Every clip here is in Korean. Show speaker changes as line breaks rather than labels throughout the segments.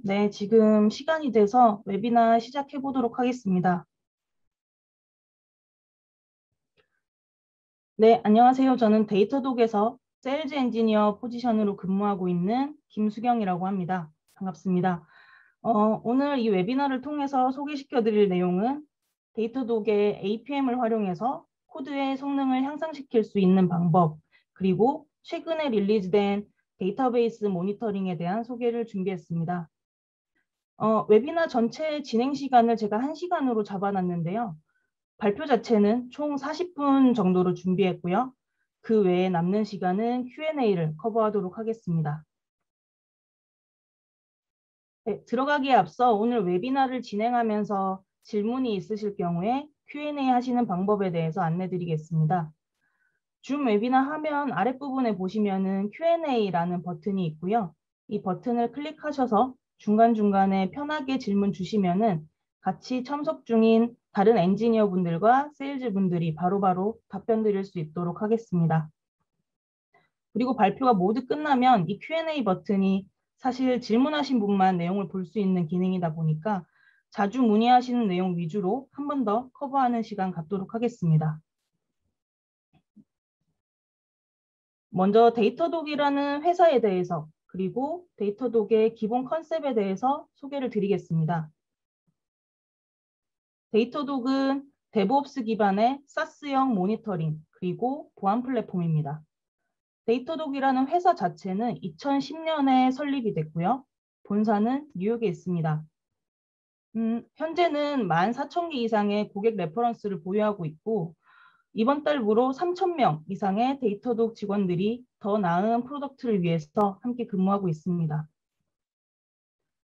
네, 지금 시간이 돼서 웨비나 시작해 보도록 하겠습니다. 네, 안녕하세요. 저는 데이터독에서 세일즈 엔지니어 포지션으로 근무하고 있는 김수경이라고 합니다. 반갑습니다. 오늘 이 웨비나를 통해서 소개시켜 드릴 내용은 데이터독의 APM을 활용해서 코드의 성능을 향상시킬 수 있는 방법, 그리고 최근에 릴리즈된 데이터베이스 모니터링에 대한 소개를 준비했습니다. 웨비나 전체 진행 시간을 제가 1시간으로 잡아놨는데요. 발표 자체는 총 40분 정도로 준비했고요. 그 외에 남는 시간은 Q&A를 커버하도록 하겠습니다. 네, 들어가기에 앞서 오늘 웨비나를 진행하면서 질문이 있으실 경우에 Q&A 하시는 방법에 대해서 안내드리겠습니다. 줌 웨비나 화면 아랫부분에 보시면은 Q&A라는 버튼이 있고요. 이 버튼을 클릭하셔서 중간중간에 편하게 질문 주시면은 같이 참석 중인 다른 엔지니어 분들과 세일즈 분들이 바로바로 답변 드릴 수 있도록 하겠습니다. 그리고 발표가 모두 끝나면 이 Q&A 버튼이 사실 질문하신 분만 내용을 볼 수 있는 기능이다 보니까 자주 문의하시는 내용 위주로 한 번 더 커버하는 시간 갖도록 하겠습니다. 먼저 데이터독이라는 회사에 대해서 그리고 데이터독의 기본 컨셉에 대해서 소개를 드리겠습니다. 데이터독은 데브옵스 기반의 사스형 모니터링 그리고 보안 플랫폼입니다. 데이터독이라는 회사 자체는 2010년에 설립이 됐고요. 본사는 뉴욕에 있습니다. 현재는 14,000개 이상의 고객 레퍼런스를 보유하고 있고 이번 달부로 3,000명 이상의 데이터독 직원들이 더 나은 프로덕트를 위해서 함께 근무하고 있습니다.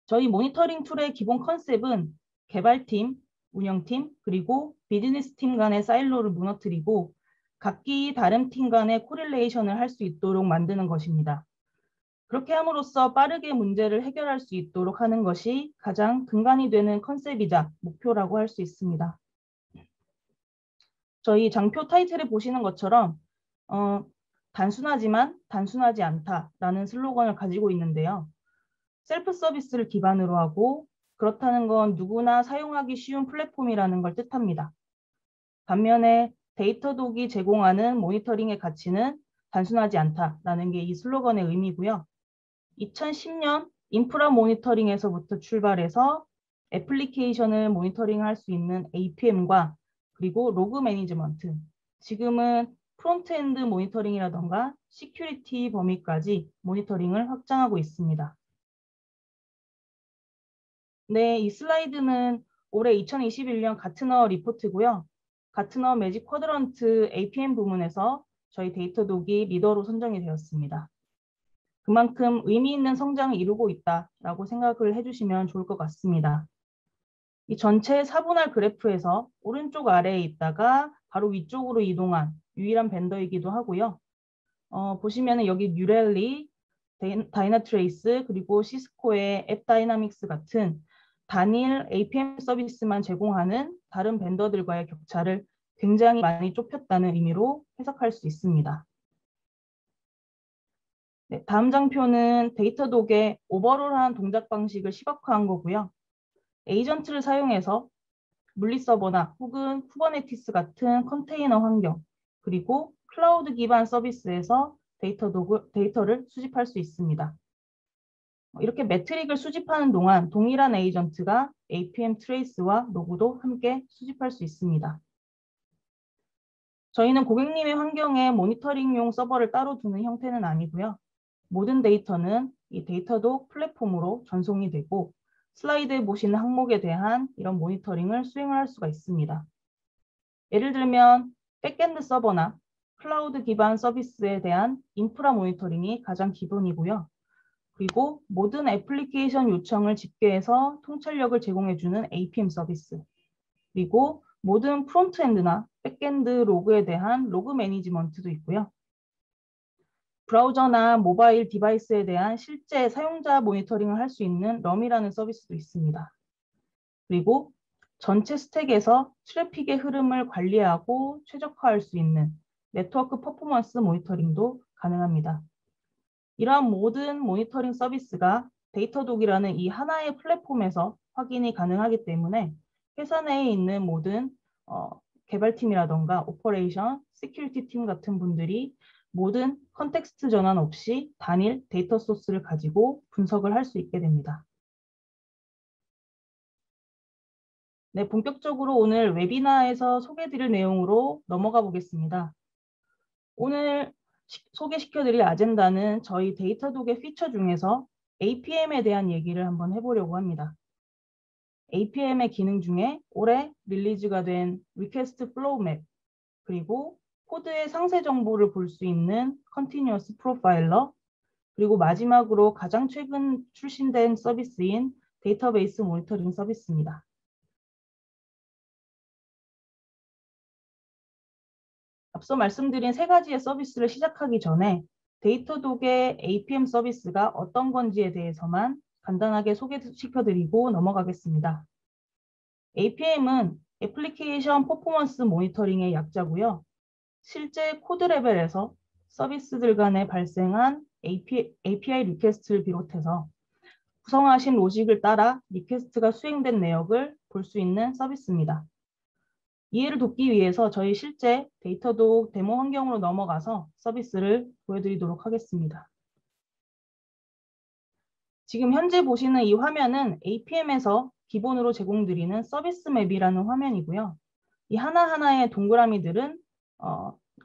저희 모니터링 툴의 기본 컨셉은 개발팀, 운영팀, 그리고 비즈니스 팀 간의 사일로를 무너뜨리고 각기 다른 팀 간의 코릴레이션을 할 수 있도록 만드는 것입니다. 그렇게 함으로써 빠르게 문제를 해결할 수 있도록 하는 것이 가장 근간이 되는 컨셉이자 목표라고 할 수 있습니다. 저희 장표 타이틀에 보시는 것처럼 단순하지만 단순하지 않다라는 슬로건을 가지고 있는데요. 셀프 서비스를 기반으로 하고 그렇다는 건 누구나 사용하기 쉬운 플랫폼이라는 걸 뜻합니다. 반면에 데이터독이 제공하는 모니터링의 가치는 단순하지 않다라는 게 이 슬로건의 의미고요. 2010년 인프라 모니터링에서부터 출발해서 애플리케이션을 모니터링할 수 있는 APM과 그리고 로그 매니지먼트, 지금은 프론트엔드 모니터링이라던가 시큐리티 범위까지 모니터링을 확장하고 있습니다. 네, 이 슬라이드는 올해 2021년 가트너 리포트고요. 가트너 매직 쿼드런트 APM 부문에서 저희 데이터독이 리더로 선정이 되었습니다. 그만큼 의미 있는 성장을 이루고 있다라고 생각을 해주시면 좋을 것 같습니다. 이 전체 4분할 그래프에서 오른쪽 아래에 있다가 바로 위쪽으로 이동한 유일한 벤더이기도 하고요. 보시면은 여기 뉴렐리, 다이나트레이스, 그리고 시스코의 앱다이나믹스 같은 단일 APM 서비스만 제공하는 다른 벤더들과의 격차를 굉장히 많이 좁혔다는 의미로 해석할 수 있습니다. 네, 다음 장표는 데이터독의 오버롤한 동작 방식을 시각화한 거고요. 에이전트를 사용해서 물리서버나 혹은 쿠버네티스 같은 컨테이너 환경, 그리고 클라우드 기반 서비스에서 데이터를 수집할 수 있습니다. 이렇게 매트릭을 수집하는 동안 동일한 에이전트가 APM 트레이스와 로그도 함께 수집할 수 있습니다. 저희는 고객님의 환경에 모니터링용 서버를 따로 두는 형태는 아니고요. 모든 데이터는 이 데이터독 플랫폼으로 전송이 되고 슬라이드에 보시는 항목에 대한 이런 모니터링을 수행을 할 수가 있습니다. 예를 들면 백엔드 서버나 클라우드 기반 서비스에 대한 인프라 모니터링이 가장 기본이고요. 그리고 모든 애플리케이션 요청을 집계해서 통찰력을 제공해주는 APM 서비스, 그리고 모든 프론트엔드나 백엔드 로그에 대한 로그 매니지먼트도 있고요. 브라우저나 모바일 디바이스에 대한 실제 사용자 모니터링을 할 수 있는 럼이라는 서비스도 있습니다. 그리고 전체 스택에서 트래픽의 흐름을 관리하고 최적화할 수 있는 네트워크 퍼포먼스 모니터링도 가능합니다. 이러한 모든 모니터링 서비스가 데이터독이라는 이 하나의 플랫폼에서 확인이 가능하기 때문에 회사 내에 있는 모든 개발팀이라던가 오퍼레이션, 시큐리티 팀 같은 분들이 모든 컨텍스트 전환 없이 단일 데이터 소스를 가지고 분석을 할 수 있게 됩니다. 네, 본격적으로 오늘 웨비나에서 소개해드릴 내용으로 넘어가 보겠습니다. 오늘 소개시켜드릴 아젠다는 저희 데이터독의 피처 중에서 APM에 대한 얘기를 한번 해보려고 합니다. APM의 기능 중에 올해 릴리즈가 된 리퀘스트 플로우 맵, 그리고 코드의 상세 정보를 볼 수 있는 컨티뉴어스 프로파일러, 그리고 마지막으로 가장 최근 출신된 서비스인 데이터베이스 모니터링 서비스입니다. 앞서 말씀드린 세 가지의 서비스를 시작하기 전에 데이터독의 APM 서비스가 어떤 건지에 대해서만 간단하게 소개시켜드리고 넘어가겠습니다. APM은 애플리케이션 퍼포먼스 모니터링의 약자고요. 실제 코드 레벨에서 서비스들 간에 발생한 API 리퀘스트를 비롯해서 구성하신 로직을 따라 리퀘스트가 수행된 내역을 볼 수 있는 서비스입니다. 이해를 돕기 위해서 저희 실제 데이터독 데모 환경으로 넘어가서 서비스를 보여드리도록 하겠습니다. 지금 현재 보시는 이 화면은 APM에서 기본으로 제공드리는 서비스 맵이라는 화면이고요. 이 하나하나의 동그라미들은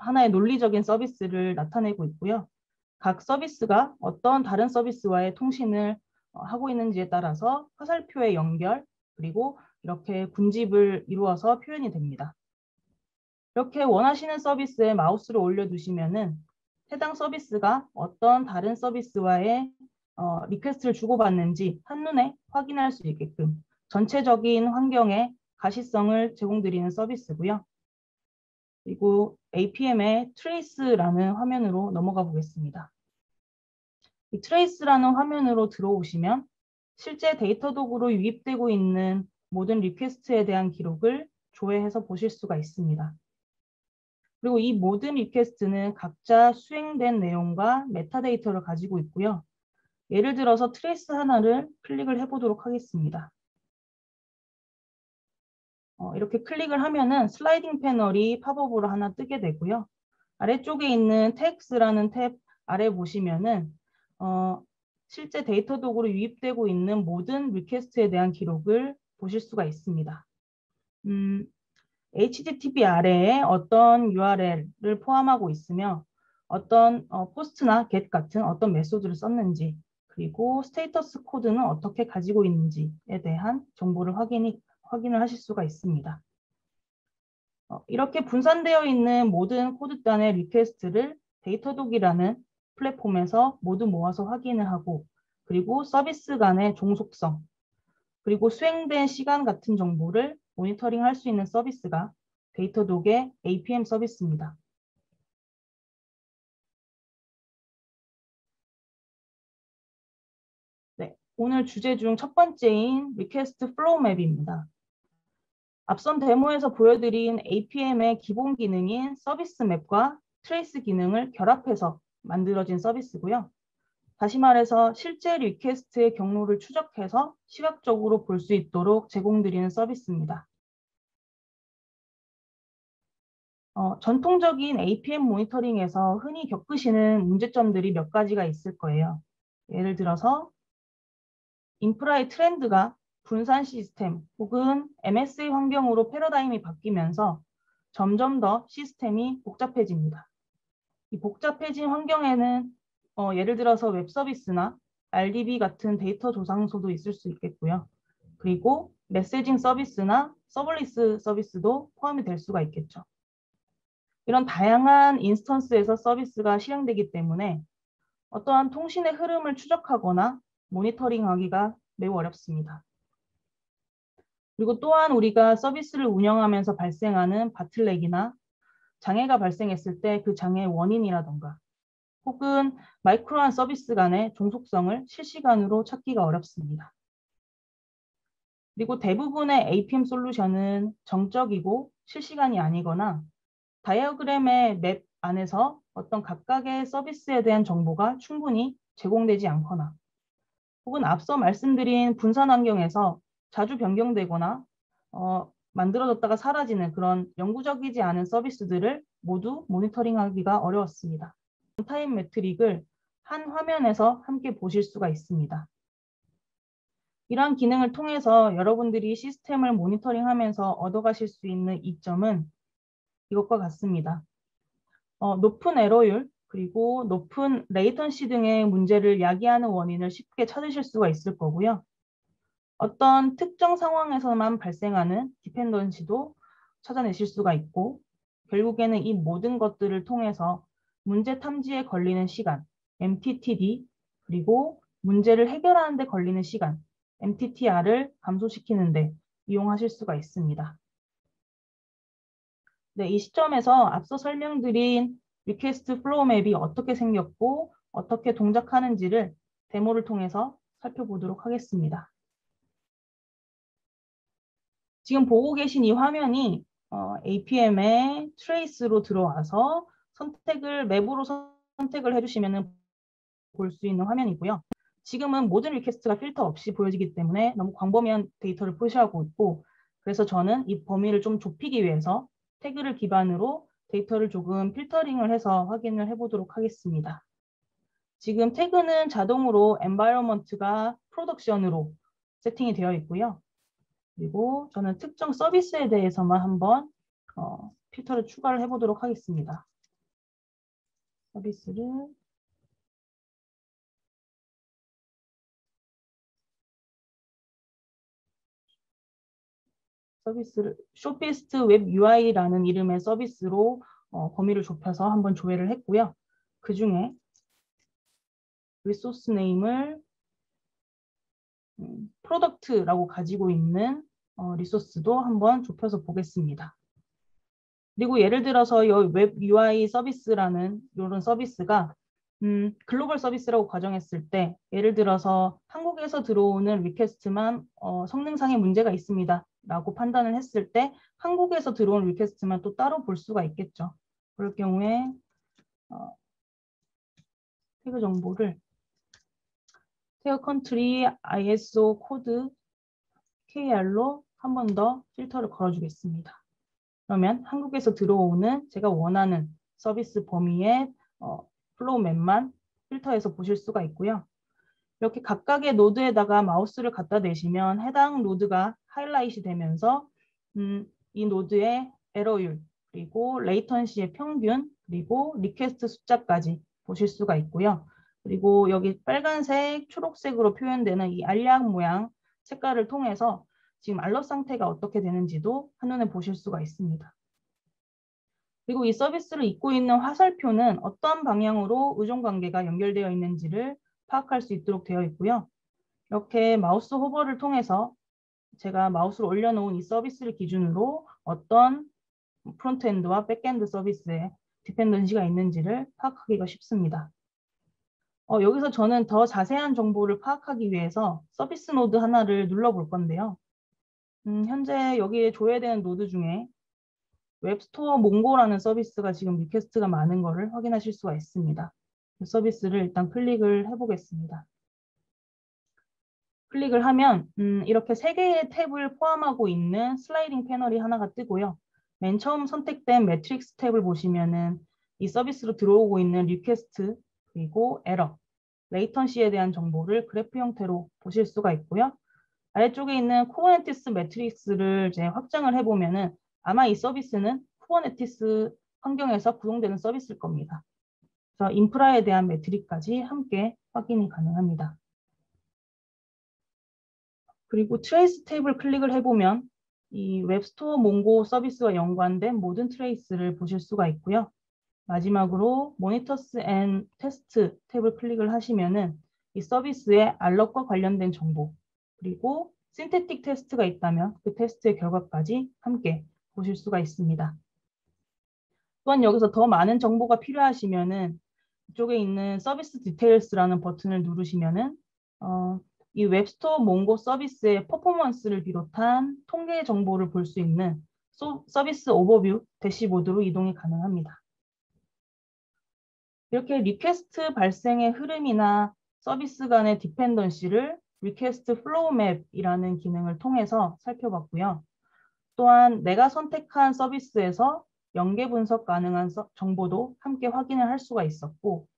하나의 논리적인 서비스를 나타내고 있고요. 각 서비스가 어떤 다른 서비스와의 통신을 하고 있는지에 따라서 화살표의 연결, 그리고 이렇게 군집을 이루어서 표현이 됩니다. 이렇게 원하시는 서비스에 마우스를 올려두시면은 해당 서비스가 어떤 다른 서비스와의 리퀘스트를 주고받는지 한눈에 확인할 수 있게끔 전체적인 환경의 가시성을 제공드리는 서비스고요. 그리고 APM의 트레이스라는 화면으로 넘어가 보겠습니다. 이 트레이스라는 화면으로 들어오시면 실제 데이터독으로 유입되고 있는 모든 리퀘스트에 대한 기록을 조회해서 보실 수가 있습니다. 그리고 이 모든 리퀘스트는 각자 수행된 내용과 메타데이터를 가지고 있고요. 예를 들어서 트레이스 하나를 클릭을 해보도록 하겠습니다. 이렇게 클릭을 하면은 슬라이딩 패널이 팝업으로 하나 뜨게 되고요. 아래쪽에 있는 텍스라는 탭 아래 보시면은 실제 데이터독으로 유입되고 있는 모든 리퀘스트에 대한 기록을 보실 수가 있습니다. HTTP 아래에 어떤 URL을 포함하고 있으며 어떤 포스트나 get 같은 어떤 메소드를 썼는지, 그리고 스테이터스 코드는 어떻게 가지고 있는지에 대한 정보를 확인을 하실 수가 있습니다. 이렇게 분산되어 있는 모든 코드단의 리퀘스트를 데이터독이라는 플랫폼에서 모두 모아서 확인을 하고, 그리고 서비스 간의 종속성, 그리고 수행된 시간 같은 정보를 모니터링 할 수 있는 서비스가 데이터독의 APM 서비스입니다. 네, 오늘 주제 중 첫 번째인 리퀘스트 플로우 맵입니다. 앞선 데모에서 보여드린 APM의 기본 기능인 서비스 맵과 트레이스 기능을 결합해서 만들어진 서비스고요. 다시 말해서 실제 리퀘스트의 경로를 추적해서 시각적으로 볼 수 있도록 제공드리는 서비스입니다. 전통적인 APM 모니터링에서 흔히 겪으시는 문제점들이 몇 가지가 있을 거예요. 예를 들어서 인프라의 트렌드가 분산 시스템 혹은 MSA 환경으로 패러다임이 바뀌면서 점점 더 시스템이 복잡해집니다. 이 복잡해진 환경에는 예를 들어서 웹 서비스나 RDB 같은 데이터 조상소도 있을 수 있겠고요. 그리고 메시징 서비스나 서블리스 서비스도 포함이 될 수가 있겠죠. 이런 다양한 인스턴스에서 서비스가 실행되기 때문에 어떠한 통신의 흐름을 추적하거나 모니터링하기가 매우 어렵습니다. 그리고 또한 우리가 서비스를 운영하면서 발생하는 바틀렉이나 장애가 발생했을 때 그 장애의 원인이라던가 혹은 마이크로한 서비스 간의 종속성을 실시간으로 찾기가 어렵습니다. 그리고 대부분의 APM 솔루션은 정적이고 실시간이 아니거나 다이어그램의 맵 안에서 어떤 각각의 서비스에 대한 정보가 충분히 제공되지 않거나 혹은 앞서 말씀드린 분산 환경에서 자주 변경되거나 만들어졌다가 사라지는 그런 영구적이지 않은 서비스들을 모두 모니터링하기가 어려웠습니다. 타임 매트릭을 한 화면에서 함께 보실 수가 있습니다. 이러한 기능을 통해서 여러분들이 시스템을 모니터링하면서 얻어가실 수 있는 이점은 이것과 같습니다. 높은 에러율, 그리고 높은 레이턴시 등의 문제를 야기하는 원인을 쉽게 찾으실 수가 있을 거고요. 어떤 특정 상황에서만 발생하는 디펜던시도 찾아내실 수가 있고, 결국에는 이 모든 것들을 통해서 문제 탐지에 걸리는 시간, MTTD, 그리고 문제를 해결하는 데 걸리는 시간, MTTR을 감소시키는 데 이용하실 수가 있습니다. 네, 이 시점에서 앞서 설명드린 리퀘스트 플로우 맵이 어떻게 생겼고 어떻게 동작하는지를 데모를 통해서 살펴보도록 하겠습니다. 지금 보고 계신 이 화면이 APM의 트레이스로 들어와서 맵으로 선택을 해주시면 볼 수 있는 화면이고요. 지금은 모든 리퀘스트가 필터 없이 보여지기 때문에 너무 광범위한 데이터를 표시하고 있고, 그래서 저는 이 범위를 좀 좁히기 위해서 태그를 기반으로 데이터를 조금 필터링을 해서 확인을 해보도록 하겠습니다. 지금 태그는 자동으로 environment가 프로덕션으로 세팅이 되어 있고요. 그리고 저는 특정 서비스에 대해서만 한번 필터를 추가를 해보도록 하겠습니다. 서비스를 쇼피스트 웹 UI라는 이름의 서비스로 범위를 좁혀서 한번 조회를 했고요. 그 중에 리소스 네임을 프로덕트라고 가지고 있는 리소스도 한번 좁혀서 보겠습니다. 그리고 예를 들어서 이 웹 UI 서비스라는 이런 서비스가 글로벌 서비스라고 가정했을 때, 예를 들어서 한국에서 들어오는 리퀘스트만 성능상의 문제가 있습니다 라고 판단을 했을 때 한국에서 들어온 리퀘스트만 또 따로 볼 수가 있겠죠. 그럴 경우에 태그 정보를 태그 컨트리 ISO 코드 KR로 한 번 더 필터를 걸어주겠습니다. 그러면 한국에서 들어오는 제가 원하는 서비스 범위의 플로우 맵만 필터해서 보실 수가 있고요. 이렇게 각각의 노드에다가 마우스를 갖다 대시면 해당 노드가 하이라이트이 되면서 이 노드의 에러율, 그리고 레이턴시의 평균, 그리고 리퀘스트 숫자까지 보실 수가 있고요. 그리고 여기 빨간색, 초록색으로 표현되는 이 알약 모양 색깔을 통해서 지금 알럿 상태가 어떻게 되는지도 한눈에 보실 수가 있습니다. 그리고 이 서비스를 잇고 있는 화살표는 어떤 방향으로 의존관계가 연결되어 있는지를 파악할 수 있도록 되어 있고요. 이렇게 마우스 호버를 통해서 제가 마우스를 올려놓은 이 서비스를 기준으로 어떤 프론트엔드와 백엔드 서비스에 디펜던시가 있는지를 파악하기가 쉽습니다. 여기서 저는 더 자세한 정보를 파악하기 위해서 서비스 노드 하나를 눌러볼 건데요. 현재 여기에 조회되는 노드 중에 웹스토어 몽고라는 서비스가 지금 리퀘스트가 많은 것을 확인하실 수가 있습니다. 그 서비스를 일단 클릭을 해보겠습니다. 클릭을 하면 이렇게 3개의 탭을 포함하고 있는 슬라이딩 패널이 하나가 뜨고요. 맨 처음 선택된 매트릭스 탭을 보시면은 이 서비스로 들어오고 있는 리퀘스트, 그리고 에러, 레이턴시에 대한 정보를 그래프 형태로 보실 수가 있고요. 아래쪽에 있는 쿠버네티스 매트릭스를 이제 확장을 해보면은 아마 이 서비스는 쿠버네티스 환경에서 구동되는 서비스일 겁니다. 그래서 인프라에 대한 매트릭까지 함께 확인이 가능합니다. 그리고 트레이스 탭을 클릭을 해보면 이 웹스토어 몽고 서비스와 연관된 모든 트레이스를 보실 수가 있고요. 마지막으로 모니터스 앤 테스트 탭을 클릭을 하시면은 이 서비스의 알럿과 관련된 정보, 그리고 신테틱 테스트가 있다면 그 테스트의 결과까지 함께 보실 수가 있습니다. 또한 여기서 더 많은 정보가 필요하시면은 이쪽에 있는 서비스 디테일스라는 버튼을 누르시면은 이 웹스토어 몽고 서비스의 퍼포먼스를 비롯한 통계 정보를 볼 수 있는 서비스 오버뷰 대시보드로 이동이 가능합니다. 이렇게 리퀘스트 발생의 흐름이나 서비스 간의 디펜던시를 Request Flow Map이라는 기능을 통해서 살펴봤고요. 또한 내가 선택한 서비스에서 연계 분석 가능한 정보도 함께 확인을 할 수가 있었고,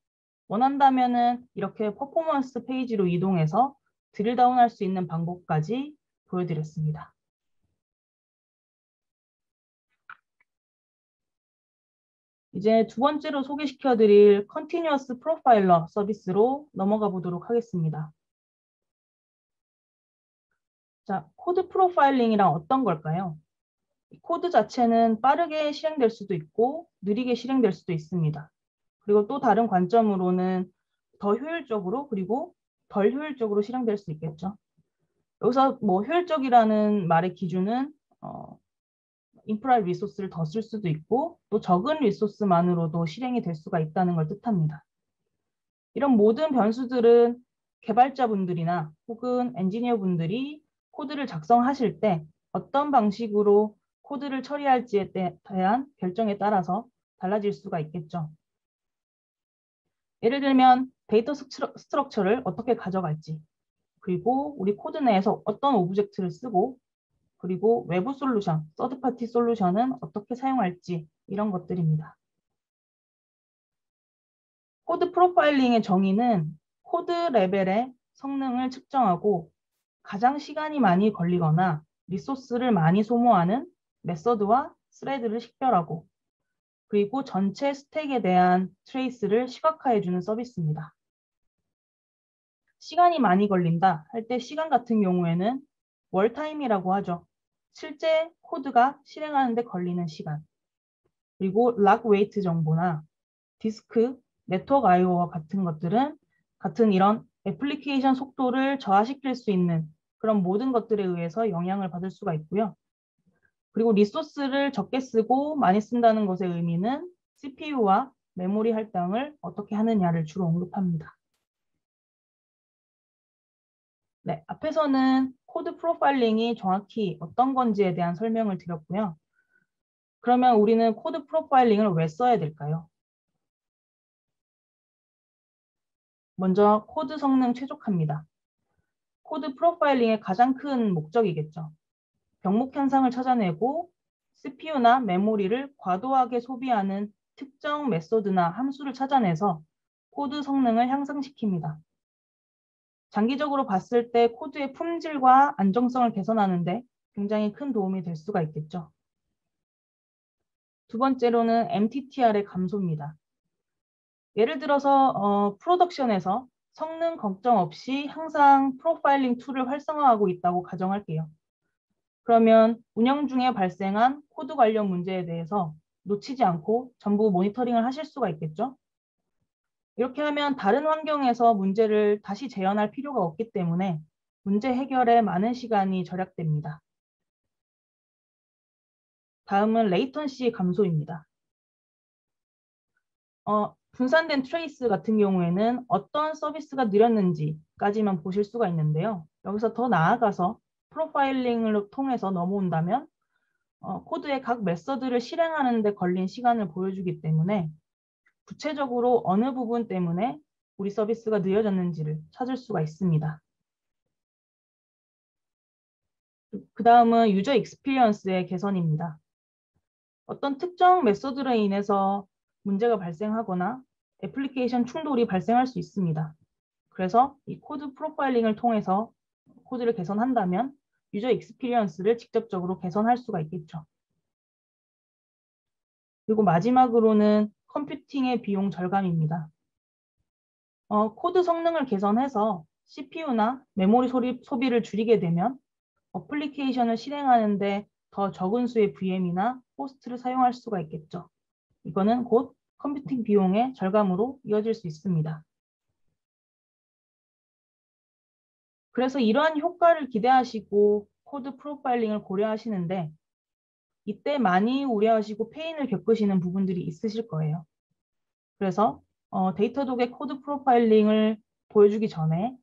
원한다면은 이렇게 퍼포먼스 페이지로 이동해서 드릴다운할 수 있는 방법까지 보여드렸습니다. 이제 두 번째로 소개시켜드릴 컨티뉴어스 프로파일러 서비스로 넘어가 보도록 하겠습니다. 자, 코드 프로파일링이란 어떤 걸까요? 코드 자체는 빠르게 실행될 수도 있고 느리게 실행될 수도 있습니다. 그리고 또 다른 관점으로는 더 효율적으로 그리고 덜 효율적으로 실행될 수 있겠죠. 여기서 뭐 효율적이라는 말의 기준은 인프라 리소스를 더 쓸 수도 있고 또 적은 리소스만으로도 실행이 될 수가 있다는 걸 뜻합니다. 이런 모든 변수들은 개발자분들이나 혹은 엔지니어분들이 코드를 작성하실 때 어떤 방식으로 코드를 처리할지에 대한 결정에 따라서 달라질 수가 있겠죠. 예를 들면 데이터 스트럭처를 어떻게 가져갈지, 그리고 우리 코드 내에서 어떤 오브젝트를 쓰고, 그리고 외부 솔루션, 서드파티 솔루션은 어떻게 사용할지 이런 것들입니다. 코드 프로파일링의 정의는 코드 레벨의 성능을 측정하고 가장 시간이 많이 걸리거나 리소스를 많이 소모하는 메서드와 스레드를 식별하고 그리고 전체 스택에 대한 트레이스를 시각화해주는 서비스입니다. 시간이 많이 걸린다 할 때 시간 같은 경우에는 월타임이라고 하죠. 실제 코드가 실행하는 데 걸리는 시간. 그리고 락 웨이트 정보나 디스크, 네트워크 I/O와 같은 것들은 같은 이런 애플리케이션 속도를 저하시킬 수 있는 그런 모든 것들에 의해서 영향을 받을 수가 있고요. 그리고 리소스를 적게 쓰고 많이 쓴다는 것의 의미는 CPU와 메모리 할당을 어떻게 하느냐를 주로 언급합니다. 네, 앞에서는 코드 프로파일링이 정확히 어떤 건지에 대한 설명을 드렸고요. 그러면 우리는 코드 프로파일링을 왜 써야 될까요? 먼저 코드 성능 최적화입니다. 코드 프로파일링의 가장 큰 목적이겠죠. 병목 현상을 찾아내고 CPU나 메모리를 과도하게 소비하는 특정 메소드나 함수를 찾아내서 코드 성능을 향상시킵니다. 장기적으로 봤을 때 코드의 품질과 안정성을 개선하는 데 굉장히 큰 도움이 될 수가 있겠죠. 두 번째로는 MTTR의 감소입니다. 예를 들어서 프로덕션에서 성능 걱정 없이 항상 프로파일링 툴을 활성화하고 있다고 가정할게요. 그러면 운영 중에 발생한 코드 관련 문제에 대해서 놓치지 않고 전부 모니터링을 하실 수가 있겠죠. 이렇게 하면 다른 환경에서 문제를 다시 재현할 필요가 없기 때문에 문제 해결에 많은 시간이 절약됩니다. 다음은 레이턴시 감소입니다. 분산된 트레이스 같은 경우에는 어떤 서비스가 느렸는지까지만 보실 수가 있는데요. 여기서 더 나아가서 프로파일링을 통해서 넘어온다면 코드의 각 메서드를 실행하는 데 걸린 시간을 보여주기 때문에 구체적으로 어느 부분 때문에 우리 서비스가 느려졌는지를 찾을 수가 있습니다. 그 다음은 유저 익스피리언스의 개선입니다. 어떤 특정 메소드로 인해서 문제가 발생하거나 애플리케이션 충돌이 발생할 수 있습니다. 그래서 이 코드 프로파일링을 통해서 코드를 개선한다면 유저 익스피리언스를 직접적으로 개선할 수가 있겠죠. 그리고 마지막으로는 컴퓨팅의 비용 절감입니다. 코드 성능을 개선해서 CPU나 메모리 소비를 줄이게 되면 어플리케이션을 실행하는데 더 적은 수의 VM이나 호스트를 사용할 수가 있겠죠. 이거는 곧 컴퓨팅 비용의 절감으로 이어질 수 있습니다. 그래서 이러한 효과를 기대하시고 코드 프로파일링을 고려하시는데 이때 많이 우려하시고 페인을 겪으시는 부분들이 있으실 거예요. 그래서 데이터독의 코드 프로파일링을 보여주기 전에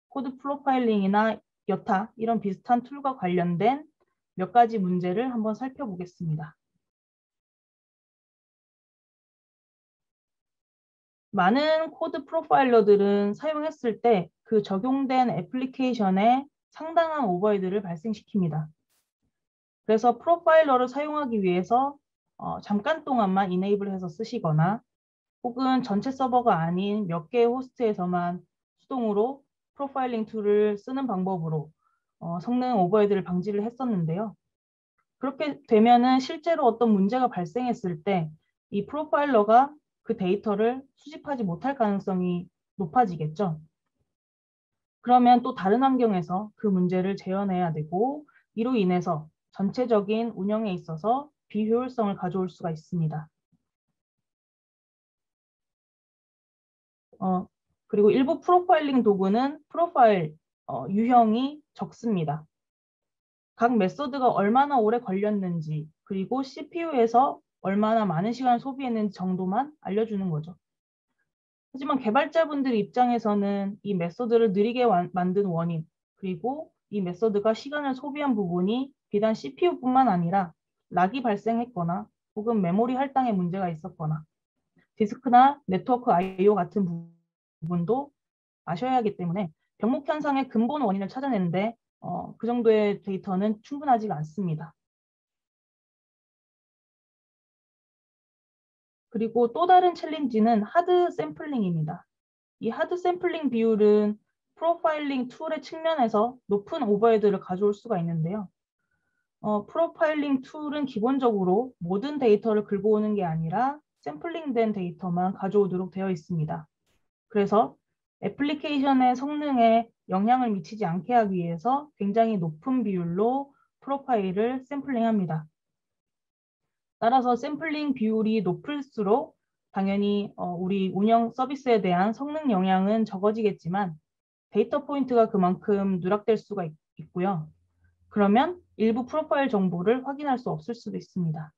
코드 프로파일링이나 여타 이런 비슷한 툴과 관련된 몇 가지 문제를 한번 살펴보겠습니다. 많은 코드 프로파일러들은 사용했을 때 그 적용된 애플리케이션에 상당한 오버헤드를 발생시킵니다. 그래서 프로파일러를 사용하기 위해서 잠깐 동안만 이네이블해서 쓰시거나 혹은 전체 서버가 아닌 몇 개의 호스트에서만 수동으로 프로파일링 툴을 쓰는 방법으로 성능 오버헤드를 방지를 했었는데요. 그렇게 되면은 실제로 어떤 문제가 발생했을 때 이 프로파일러가 그 데이터를 수집하지 못할 가능성이 높아지겠죠. 그러면 또 다른 환경에서 그 문제를 재현해야 되고 이로 인해서 전체적인 운영에 있어서 비효율성을 가져올 수가 있습니다. 그리고 일부 프로파일링 도구는 프로파일 유형이 적습니다. 각 메소드가 얼마나 오래 걸렸는지 그리고 CPU에서 얼마나 많은 시간을 소비했는지 정도만 알려주는 거죠. 하지만 개발자분들 입장에서는 이 메소드를 느리게 만든 원인 그리고 이 메소드가 시간을 소비한 부분이 비단 CPU뿐만 아니라 락이 발생했거나 혹은 메모리 할당에 문제가 있었거나 디스크나 네트워크 I/O 같은 부분도 아셔야 하기 때문에 병목 현상의 근본 원인을 찾아내는데 그 정도의 데이터는 충분하지가 않습니다. 그리고 또 다른 챌린지는 하드 샘플링입니다. 이 하드 샘플링 비율은 프로파일링 툴의 측면에서 높은 오버헤드를 가져올 수가 있는데요. 프로파일링 툴은 기본적으로 모든 데이터를 긁어 오는 게 아니라 샘플링된 데이터만 가져오도록 되어 있습니다. 그래서 애플리케이션의 성능에 영향을 미치지 않게 하기 위해서 굉장히 높은 비율로 프로파일을 샘플링합니다. 따라서 샘플링 비율이 높을수록 당연히 우리 운영 서비스에 대한 성능 영향은 적어지겠지만 데이터 포인트가 그만큼 누락될 수가 있고요. 그러면 일부 프로파일 정보를 확인할 수 없을 수도 있습니다.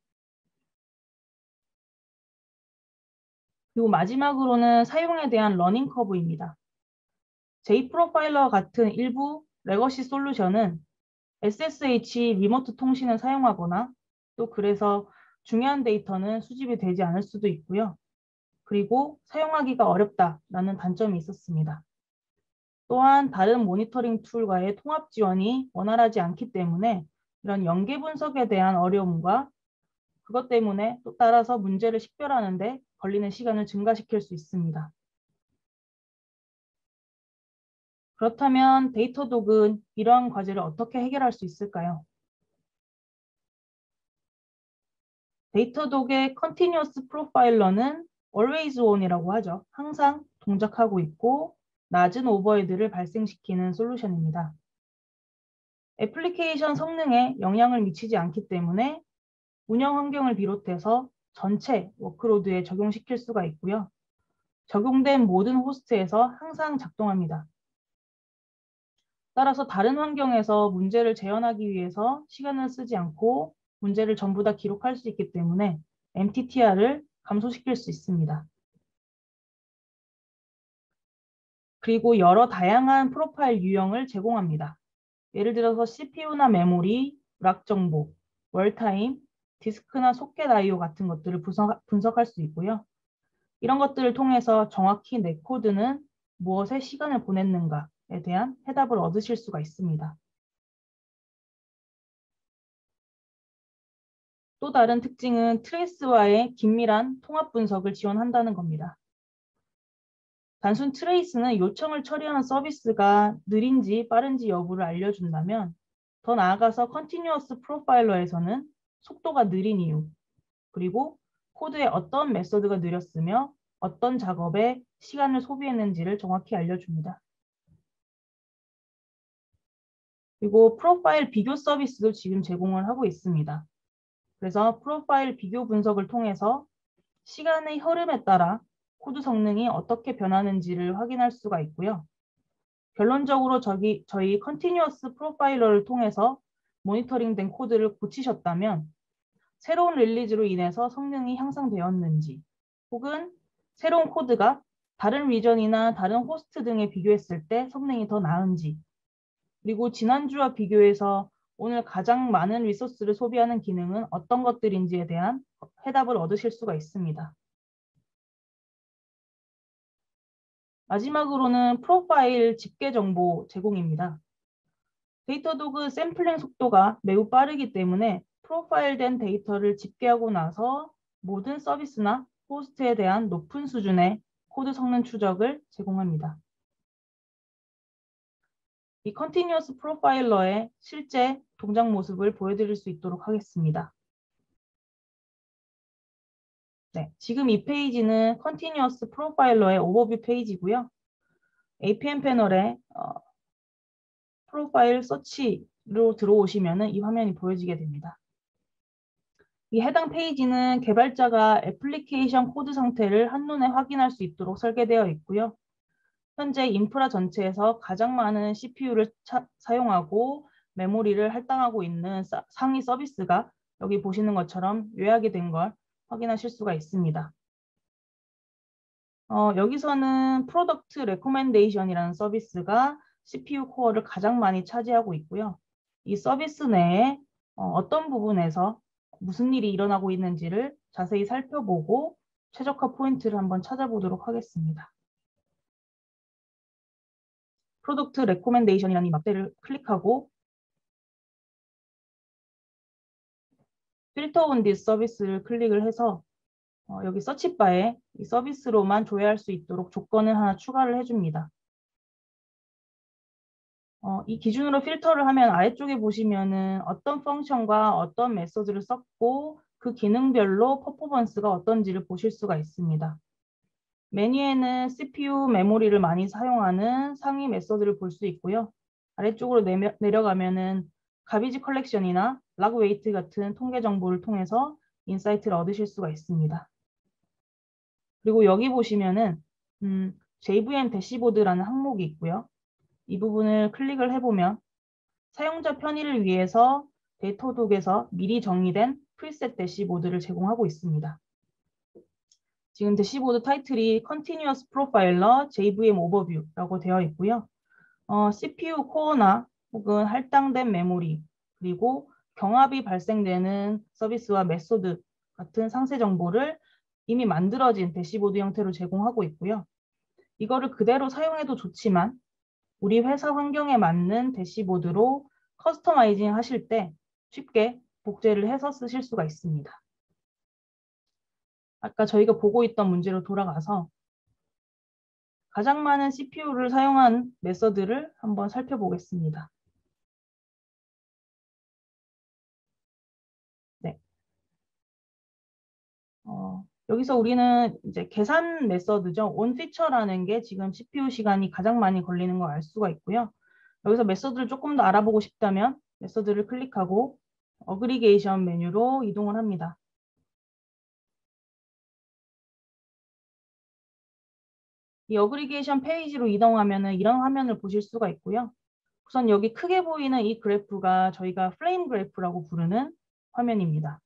그리고 마지막으로는 사용에 대한 러닝 커브입니다. J프로파일러와 같은 일부 레거시 솔루션은 SSH 리모트 통신을 사용하거나 또 그래서 중요한 데이터는 수집이 되지 않을 수도 있고요. 그리고 사용하기가 어렵다라는 단점이 있었습니다. 또한 다른 모니터링 툴과의 통합 지원이 원활하지 않기 때문에 이런 연계 분석에 대한 어려움과 그것 때문에 또 따라서 문제를 식별하는 데 걸리는 시간을 증가시킬 수 있습니다. 그렇다면 데이터독은 이러한 과제를 어떻게 해결할 수 있을까요? 데이터독의 Continuous Profiler는 Always On이라고 하죠. 항상 동작하고 있고 낮은 오버헤드를 발생시키는 솔루션입니다. 애플리케이션 성능에 영향을 미치지 않기 때문에 운영 환경을 비롯해서 전체 워크로드에 적용시킬 수가 있고요. 적용된 모든 호스트에서 항상 작동합니다. 따라서 다른 환경에서 문제를 재현하기 위해서 시간을 쓰지 않고 문제를 전부 다 기록할 수 있기 때문에 MTTR을 감소시킬 수 있습니다. 그리고 여러 다양한 프로파일 유형을 제공합니다. 예를 들어서 CPU나 메모리, 락 정보, 월타임, 디스크나 소켓 I/O 같은 것들을 분석할 수 있고요. 이런 것들을 통해서 정확히 내 코드는 무엇에 시간을 보냈는가에 대한 해답을 얻으실 수가 있습니다. 또 다른 특징은 트레이스와의 긴밀한 통합 분석을 지원한다는 겁니다. 단순 트레이스는 요청을 처리하는 서비스가 느린지 빠른지 여부를 알려준다면 더 나아가서 컨티뉴어스 프로파일러에서는 속도가 느린 이유, 그리고 코드의 어떤 메서드가 느렸으며 어떤 작업에 시간을 소비했는지를 정확히 알려줍니다. 그리고 프로파일 비교 서비스도 지금 제공을 하고 있습니다. 그래서 프로파일 비교 분석을 통해서 시간의 흐름에 따라 코드 성능이 어떻게 변하는지를 확인할 수가 있고요. 결론적으로 저희 컨티뉴어스 프로파일러를 통해서 모니터링된 코드를 고치셨다면 새로운 릴리즈로 인해서 성능이 향상되었는지 혹은 새로운 코드가 다른 리전이나 다른 호스트 등에 비교했을 때 성능이 더 나은지 그리고 지난주와 비교해서 오늘 가장 많은 리소스를 소비하는 기능은 어떤 것들인지에 대한 해답을 얻으실 수가 있습니다. 마지막으로는 프로파일 집계 정보 제공입니다. 데이터도그 샘플링 속도가 매우 빠르기 때문에 프로파일된 데이터를 집계하고 나서 모든 서비스나 호스트에 대한 높은 수준의 코드 성능 추적을 제공합니다. 이 컨티뉴어스 프로파일러의 실제 동작 모습을 보여드릴 수 있도록 하겠습니다. 네, 지금 이 페이지는 컨티뉴어스 프로파일러의 오버뷰 페이지고요. APM 패널에 프로파일 서치로 들어오시면 이 화면이 보여지게 됩니다. 이 해당 페이지는 개발자가 애플리케이션 코드 상태를 한눈에 확인할 수 있도록 설계되어 있고요. 현재 인프라 전체에서 가장 많은 CPU를 사용하고 메모리를 할당하고 있는 상위 서비스가 여기 보시는 것처럼 요약이 된 걸 확인하실 수가 있습니다. 여기서는 프로덕트 레코멘데이션이라는 서비스가 CPU 코어를 가장 많이 차지하고 있고요. 이 서비스 내에 어떤 부분에서 무슨 일이 일어나고 있는지를 자세히 살펴보고 최적화 포인트를 한번 찾아보도록 하겠습니다. 프로덕트 레코멘데이션이라는 이 막대를 클릭하고 필터 온 디스 서비스를 클릭을 해서 여기 서치바에 이 서비스로만 조회할 수 있도록 조건을 하나 추가를 해줍니다. 이 기준으로 필터를 하면 아래쪽에 보시면은 어떤 펑션과 어떤 메소드를 썼고 그 기능별로 퍼포먼스가 어떤지를 보실 수가 있습니다. 메뉴에는 CPU 메모리를 많이 사용하는 상위 메소드를 볼 수 있고요. 아래쪽으로 내려가면은 가비지 컬렉션이나 락 웨이트 같은 통계 정보를 통해서 인사이트를 얻으실 수가 있습니다. 그리고 여기 보시면은 JVM 대시보드라는 항목이 있고요. 이 부분을 클릭을 해보면 사용자 편의를 위해서 데이터독에서 미리 정의된 프리셋 대시보드를 제공하고 있습니다. 지금 대시보드 타이틀이 Continuous Profiler JVM Overview라고 되어 있고요. CPU 코어나 혹은 할당된 메모리, 그리고 경합이 발생되는 서비스와 메소드 같은 상세 정보를 이미 만들어진 대시보드 형태로 제공하고 있고요. 이거를 그대로 사용해도 좋지만 우리 회사 환경에 맞는 대시보드로 커스터마이징 하실 때 쉽게 복제를 해서 쓰실 수가 있습니다. 아까 저희가 보고 있던 문제로 돌아가서 가장 많은 CPU를 사용한 메서드를 한번 살펴보겠습니다. 네. 여기서 우리는 이제 계산 메서드죠. 온 피처라는 게 지금 CPU 시간이 가장 많이 걸리는 걸 알 수가 있고요. 여기서 메서드를 조금 더 알아보고 싶다면 메서드를 클릭하고 어그리게이션 메뉴로 이동을 합니다. 이 어그리게이션 페이지로 이동하면 이런 화면을 보실 수가 있고요. 우선 여기 크게 보이는 이 그래프가 저희가 플레임 그래프라고 부르는 화면입니다.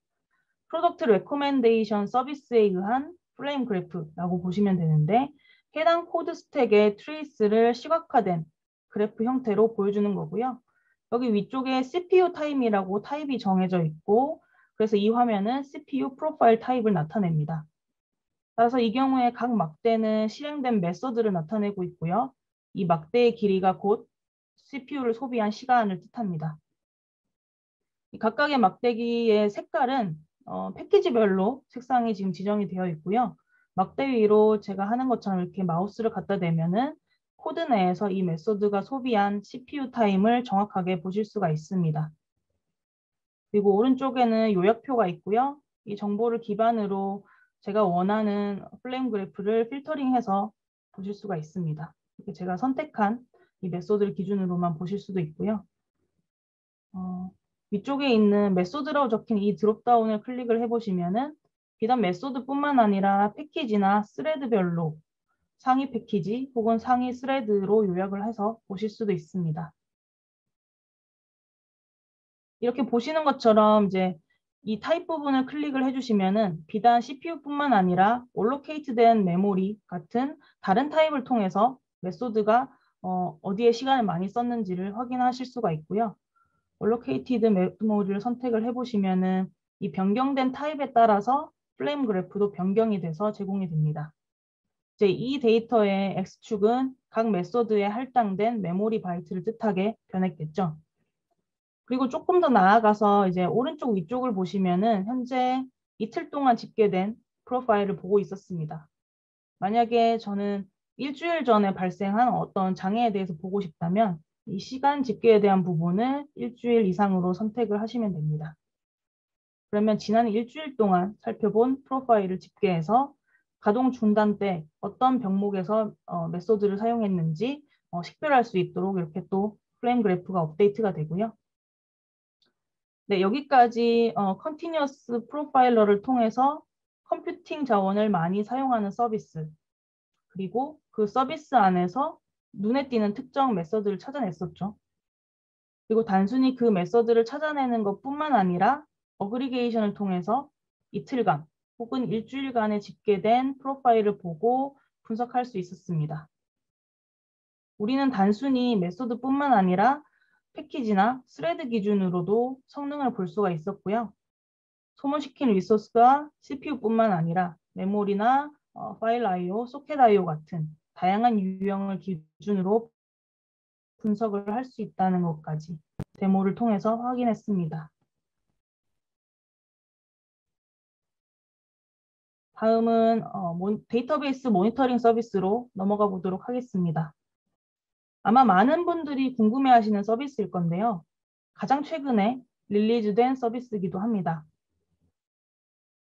프로덕트 레코멘데이션 서비스에 의한 플레임 그래프라고 보시면 되는데 해당 코드 스택의 트레이스를 시각화된 그래프 형태로 보여주는 거고요. 여기 위쪽에 CPU 타임이라고 타입이 정해져 있고 그래서 이 화면은 CPU 프로파일 타입을 나타냅니다. 따라서 이 경우에 각 막대는 실행된 메서드를 나타내고 있고요. 이 막대의 길이가 곧 CPU를 소비한 시간을 뜻합니다. 이 각각의 막대기의 색깔은 패키지별로 색상이 지금 지정이 되어 있고요. 막대 위로 제가 하는 것처럼 이렇게 마우스를 갖다 대면은 코드 내에서 이 메소드가 소비한 CPU 타임을 정확하게 보실 수가 있습니다. 그리고 오른쪽에는 요약표가 있고요. 이 정보를 기반으로 제가 원하는 플레임 그래프를 필터링해서 보실 수가 있습니다. 이렇게 제가 선택한 이 메소드를 기준으로만 보실 수도 있고요. 위쪽에 있는 메소드라고 적힌 이 드롭다운을 클릭을 해보시면은 비단 메소드뿐만 아니라 패키지나 스레드별로 상위 패키지 혹은 상위 스레드로 요약을 해서 보실 수도 있습니다. 이렇게 보시는 것처럼 이제 이 타입 부분을 클릭을 해주시면은 비단 CPU뿐만 아니라 올로케이트된 메모리 같은 다른 타입을 통해서 메소드가 어디에 시간을 많이 썼는지를 확인하실 수가 있고요. 올로케이티드 메모리를 선택을 해보시면은 이 변경된 타입에 따라서 플레임 그래프도 변경이 돼서 제공이 됩니다. 이제 이 데이터의 X축은 각 메소드에 할당된 메모리 바이트를 뜻하게 변했겠죠. 그리고 조금 더 나아가서 이제 오른쪽 위쪽을 보시면은 현재 이틀 동안 집계된 프로파일을 보고 있었습니다. 만약에 저는 일주일 전에 발생한 어떤 장애에 대해서 보고 싶다면 이 시간 집계에 대한 부분을 일주일 이상으로 선택을 하시면 됩니다. 그러면 지난 일주일 동안 살펴본 프로파일을 집계해서 가동 중단 때 어떤 병목에서 메소드를 사용했는지 식별할 수 있도록 이렇게 또 플레임 그래프가 업데이트가 되고요. 네, 여기까지 컨티뉴어스 프로파일러를 통해서 컴퓨팅 자원을 많이 사용하는 서비스, 그리고 그 서비스 안에서 눈에 띄는 특정 메서드를 찾아냈었죠. 그리고 단순히 그 메서드를 찾아내는 것뿐만 아니라 어그리게이션을 통해서 이틀간 혹은 일주일간에 집계된 프로파일을 보고 분석할 수 있었습니다. 우리는 단순히 메소드뿐만 아니라 패키지나 스레드 기준으로도 성능을 볼 수가 있었고요. 소모시킨 리소스가 CPU뿐만 아니라 메모리나 파일 I/O, 소켓 I/O 같은 다양한 유형을 기준으로 분석을 할 수 있다는 것까지 데모를 통해서 확인했습니다. 다음은 데이터베이스 모니터링 서비스로 넘어가 보도록 하겠습니다. 아마 많은 분들이 궁금해하시는 서비스일 건데요. 가장 최근에 릴리즈된 서비스이기도 합니다.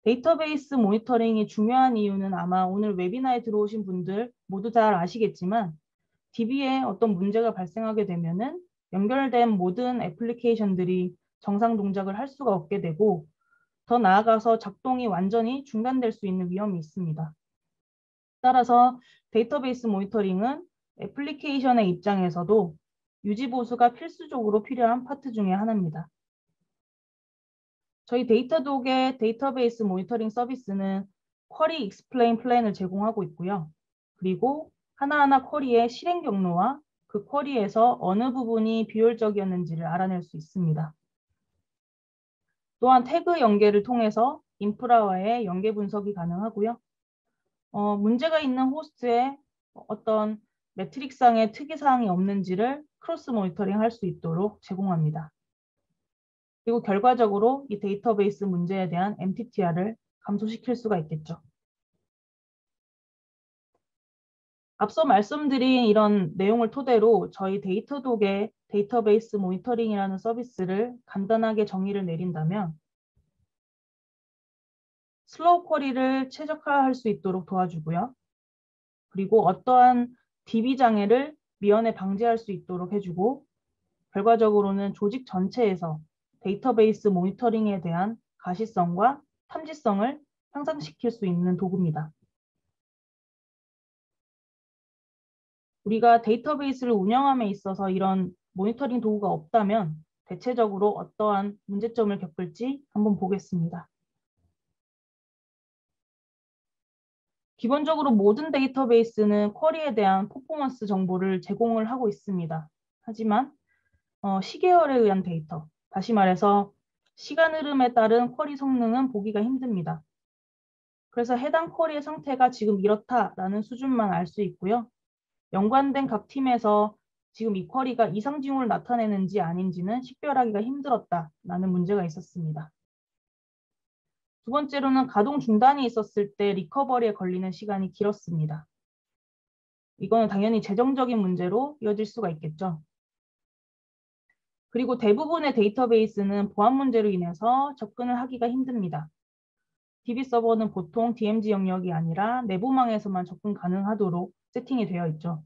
데이터베이스 모니터링이 중요한 이유는 아마 오늘 웨비나에 들어오신 분들 모두 잘 아시겠지만 DB에 어떤 문제가 발생하게 되면은 연결된 모든 애플리케이션들이 정상 동작을 할 수가 없게 되고 더 나아가서 작동이 완전히 중단될 수 있는 위험이 있습니다. 따라서 데이터베이스 모니터링은 애플리케이션의 입장에서도 유지 보수가 필수적으로 필요한 파트 중에 하나입니다. 저희 데이터독의 데이터베이스 모니터링 서비스는 쿼리 익스플레인 플랜을 제공하고 있고요. 그리고 하나하나 쿼리의 실행 경로와 그 쿼리에서 어느 부분이 비효율적이었는지를 알아낼 수 있습니다. 또한 태그 연계를 통해서 인프라와의 연계 분석이 가능하고요. 문제가 있는 호스트에 어떤 매트릭상의 특이사항이 없는지를 크로스 모니터링 할 수 있도록 제공합니다. 그리고 결과적으로 이 데이터베이스 문제에 대한 MTTR을 감소시킬 수가 있겠죠. 앞서 말씀드린 이런 내용을 토대로 저희 데이터독의 데이터베이스 모니터링이라는 서비스를 간단하게 정의를 내린다면 슬로우 쿼리를 최적화할 수 있도록 도와주고요. 그리고 어떠한 DB 장애를 미연에 방지할 수 있도록 해주고 결과적으로는 조직 전체에서 데이터베이스 모니터링에 대한 가시성과 탐지성을 향상시킬 수 있는 도구입니다. 우리가 데이터베이스를 운영함에 있어서 이런 모니터링 도구가 없다면 대체적으로 어떠한 문제점을 겪을지 한번 보겠습니다. 기본적으로 모든 데이터베이스는 쿼리에 대한 퍼포먼스 정보를 제공을 하고 있습니다. 하지만 시계열에 의한 데이터, 다시 말해서 시간 흐름에 따른 쿼리 성능은 보기가 힘듭니다. 그래서 해당 쿼리의 상태가 지금 이렇다라는 수준만 알 수 있고요. 연관된 각 팀에서 지금 이 쿼리가 이상 징후를 나타내는지 아닌지는 식별하기가 힘들었다라는 문제가 있었습니다. 두 번째로는 가동 중단이 있었을 때 리커버리에 걸리는 시간이 길었습니다. 이거는 당연히 재정적인 문제로 이어질 수가 있겠죠. 그리고 대부분의 데이터베이스는 보안 문제로 인해서 접근을 하기가 힘듭니다. DB 서버는 보통 DMZ 영역이 아니라 내부망에서만 접근 가능하도록 세팅이 되어 있죠.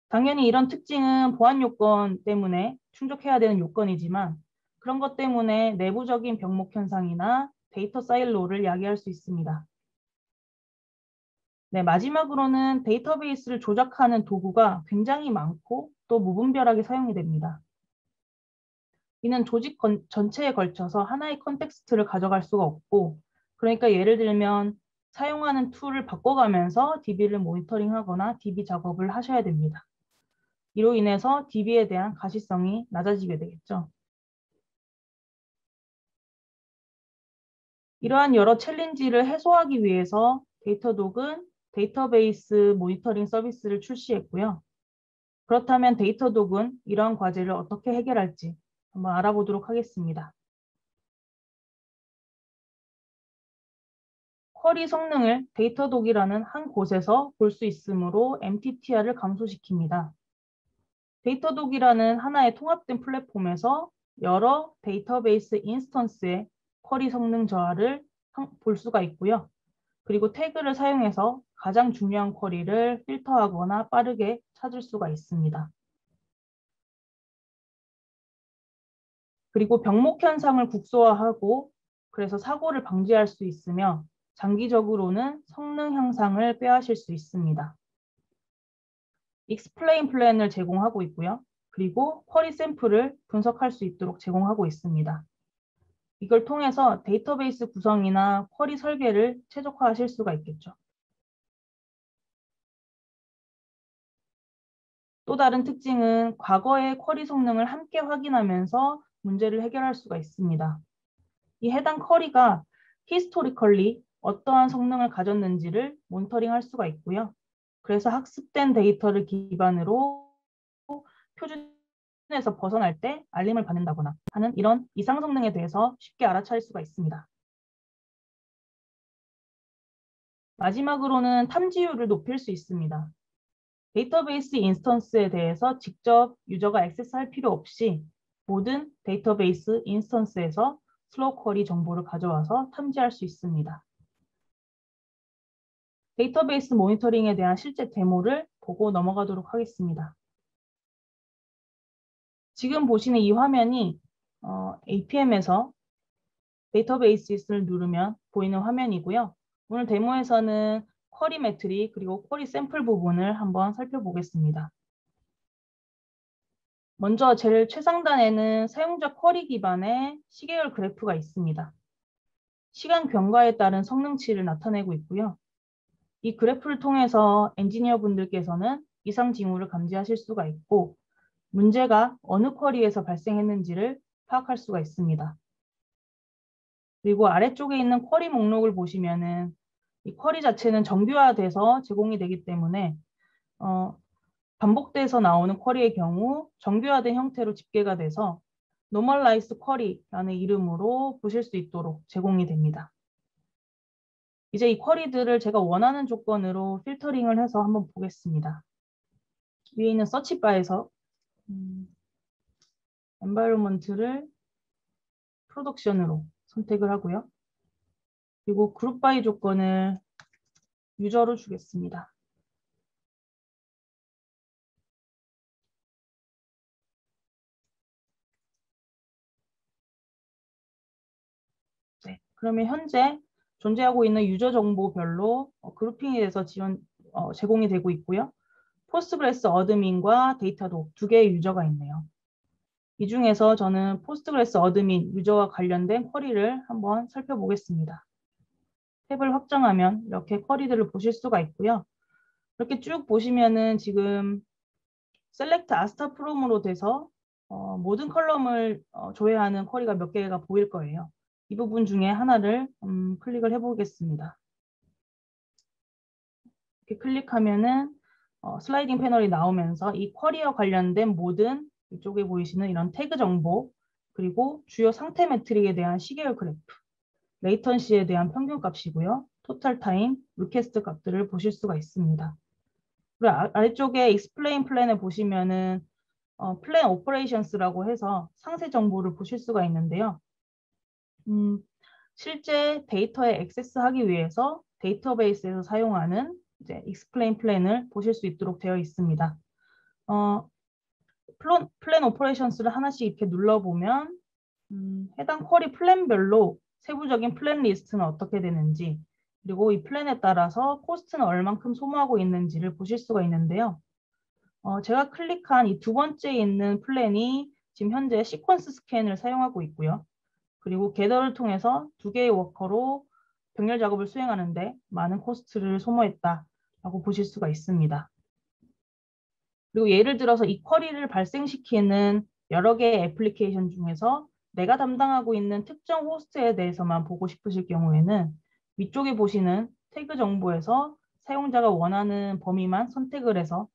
당연히 이런 특징은 보안 요건 때문에 충족해야 되는 요건이지만 그런 것 때문에 내부적인 병목 현상이나 데이터 사일로를 야기할 수 있습니다. 네, 마지막으로는 데이터베이스를 조작하는 도구가 굉장히 많고 또 무분별하게 사용이 됩니다. 이는 조직 전체에 걸쳐서 하나의 컨텍스트를 가져갈 수가 없고 그러니까 예를 들면 사용하는 툴을 바꿔가면서 DB를 모니터링하거나 DB 작업을 하셔야 됩니다. 이로 인해서 DB에 대한 가시성이 낮아지게 되겠죠. 이러한 여러 챌린지를 해소하기 위해서 데이터독은 데이터베이스 모니터링 서비스를 출시했고요. 그렇다면 데이터독은 이러한 과제를 어떻게 해결할지 한번 알아보도록 하겠습니다. 쿼리 성능을 데이터독이라는 한 곳에서 볼 수 있으므로 MTTR을 감소시킵니다. 데이터독이라는 하나의 통합된 플랫폼에서 여러 데이터베이스 인스턴스의 쿼리 성능 저하를 볼 수가 있고요. 그리고 태그를 사용해서 가장 중요한 쿼리를 필터하거나 빠르게 찾을 수가 있습니다. 그리고 병목 현상을 국소화하고 그래서 사고를 방지할 수 있으며 장기적으로는 성능 향상을 빼앗을 수 있습니다. 익스플레인 플랜을 제공하고 있고요. 그리고 쿼리 샘플을 분석할 수 있도록 제공하고 있습니다. 이걸 통해서 데이터베이스 구성이나 쿼리 설계를 최적화하실 수가 있겠죠. 또 다른 특징은 과거의 쿼리 성능을 함께 확인하면서 문제를 해결할 수가 있습니다. 이 해당 쿼리가 히스토리컬리 어떠한 성능을 가졌는지를 모니터링할 수가 있고요. 그래서 학습된 데이터를 기반으로 표준에서 벗어날 때 알림을 받는다거나 하는 이런 이상 성능에 대해서 쉽게 알아차릴 수가 있습니다. 마지막으로는 탐지율을 높일 수 있습니다. 데이터베이스 인스턴스에 대해서 직접 유저가 액세스할 필요 없이 모든 데이터베이스 인스턴스에서 슬로우 쿼리 정보를 가져와서 탐지할 수 있습니다. 데이터베이스 모니터링에 대한 실제 데모를 보고 넘어가도록 하겠습니다. 지금 보시는 이 화면이 APM에서 데이터베이스를 누르면 보이는 화면이고요. 오늘 데모에서는 쿼리 매트릭 그리고 쿼리 샘플 부분을 한번 살펴보겠습니다. 먼저 제일 최상단에는 사용자 쿼리 기반의 시계열 그래프가 있습니다. 시간 경과에 따른 성능치를 나타내고 있고요. 이 그래프를 통해서 엔지니어 분들께서는 이상 징후를 감지하실 수가 있고 문제가 어느 쿼리에서 발생했는지를 파악할 수가 있습니다. 그리고 아래쪽에 있는 쿼리 목록을 보시면은 이 쿼리 자체는 정규화돼서 제공이 되기 때문에 반복돼서 나오는 쿼리의 경우 정규화된 형태로 집계가 돼서 Normalized Query라는 이름으로 보실 수 있도록 제공이 됩니다. 이제 이 쿼리들을 제가 원하는 조건으로 필터링을 해서 한번 보겠습니다. 위에 있는 서치바에서 environment를 프로덕션으로 선택을 하고요. 그리고 그룹 바이 조건을 유저로 주겠습니다. 네, 그러면 현재 존재하고 있는 유저 정보별로 그룹핑이 돼서 제공이 되고 있고요. 포스트그레스 어드민과 데이터독 두 개의 유저가 있네요. 이 중에서 저는 포스트그레스 어드민 유저와 관련된 쿼리를 한번 살펴보겠습니다. 탭을 확장하면 이렇게 쿼리들을 보실 수가 있고요. 이렇게 쭉 보시면은 지금 셀렉트 아스타 프롬으로 돼서 모든 컬럼을 조회하는 쿼리가 몇 개가 보일 거예요. 이 부분 중에 하나를 클릭을 해보겠습니다. 이렇게 클릭하면은 슬라이딩 패널이 나오면서 이 쿼리와 관련된 모든 이쪽에 보이시는 이런 태그 정보 그리고 주요 상태 매트릭에 대한 시계열 그래프, 레이턴시에 대한 평균 값이고요. 토탈 타임, 리퀘스트 값들을 보실 수가 있습니다. 그리고 아래쪽에 explain 플랜에 보시면은 플랜 오퍼레이션스라고 해서 상세 정보를 보실 수가 있는데요. 실제 데이터에 액세스하기 위해서 데이터베이스에서 사용하는 이제 explain 플랜을 보실 수 있도록 되어 있습니다. 플랜 오퍼레이션스를 하나씩 이렇게 눌러보면 해당 쿼리 플랜별로 세부적인 플랜 리스트는 어떻게 되는지 그리고 이 플랜에 따라서 코스트는 얼만큼 소모하고 있는지를 보실 수가 있는데요. 제가 클릭한 이 두 번째에 있는 플랜이 지금 현재 시퀀스 스캔을 사용하고 있고요. 그리고 겟더를 통해서 두 개의 워커로 병렬 작업을 수행하는데 많은 코스트를 소모했다라고 보실 수가 있습니다. 그리고 예를 들어서 이 쿼리를 발생시키는 여러 개의 애플리케이션 중에서 내가 담당하고 있는 특정 호스트에 대해서만 보고 싶으실 경우에는 위쪽에 보시는 태그 정보에서 사용자가 원하는 범위만 선택을 해서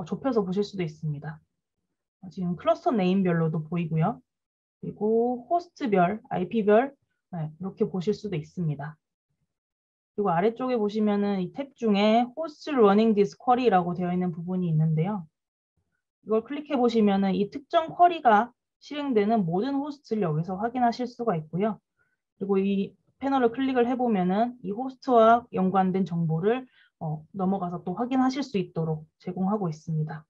좁혀서 보실 수도 있습니다. 지금 클러스터 네임별로도 보이고요. 그리고 호스트별, IP별 이렇게 보실 수도 있습니다. 그리고 아래쪽에 보시면은 이 탭 중에 host running this query라고 되어 있는 부분이 있는데요. 이걸 클릭해 보시면은 이 특정 쿼리가 실행되는 모든 호스트를 여기서 확인하실 수가 있고요. 그리고 이 패널을 클릭을 해보면은 이 호스트와 연관된 정보를 넘어가서 또 확인하실 수 있도록 제공하고 있습니다.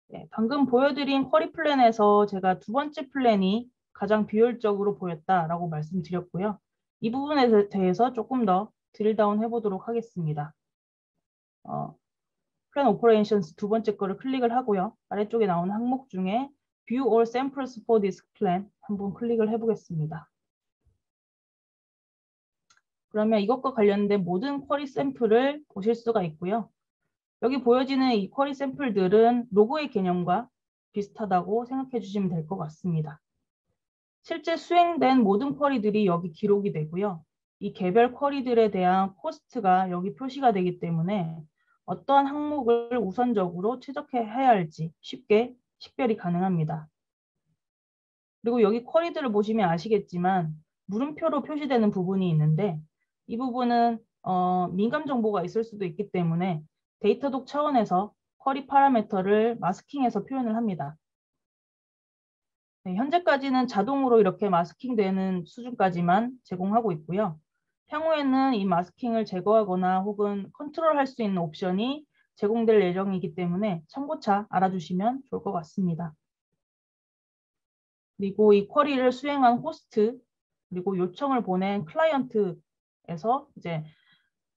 네, 방금 보여드린 쿼리 플랜에서 제가 두 번째 플랜이 가장 비효율적으로 보였다라고 말씀드렸고요. 이 부분에 대해서 조금 더 드릴다운 해보도록 하겠습니다. 플랜 오퍼레이션스 두 번째 거를 클릭을 하고요. 아래쪽에 나오는 항목 중에 View all samples for this plan 한번 클릭을 해보겠습니다. 그러면 이것과 관련된 모든 쿼리 샘플을 보실 수가 있고요. 여기 보여지는 이 쿼리 샘플들은 로그의 개념과 비슷하다고 생각해 주시면 될 것 같습니다. 실제 수행된 모든 쿼리들이 여기 기록이 되고요. 이 개별 쿼리들에 대한 코스트가 여기 표시가 되기 때문에 어떠한 항목을 우선적으로 최적화해야 할지 쉽게 식별이 가능합니다. 그리고 여기 쿼리들을 보시면 아시겠지만 물음표로 표시되는 부분이 있는데 이 부분은 민감 정보가 있을 수도 있기 때문에 데이터독 차원에서 쿼리 파라미터를 마스킹해서 표현을 합니다. 네, 현재까지는 자동으로 이렇게 마스킹되는 수준까지만 제공하고 있고요. 향후에는 이 마스킹을 제거하거나 혹은 컨트롤할 수 있는 옵션이 제공될 예정이기 때문에 참고차 알아주시면 좋을 것 같습니다. 그리고 이 쿼리를 수행한 호스트 그리고 요청을 보낸 클라이언트에서 이제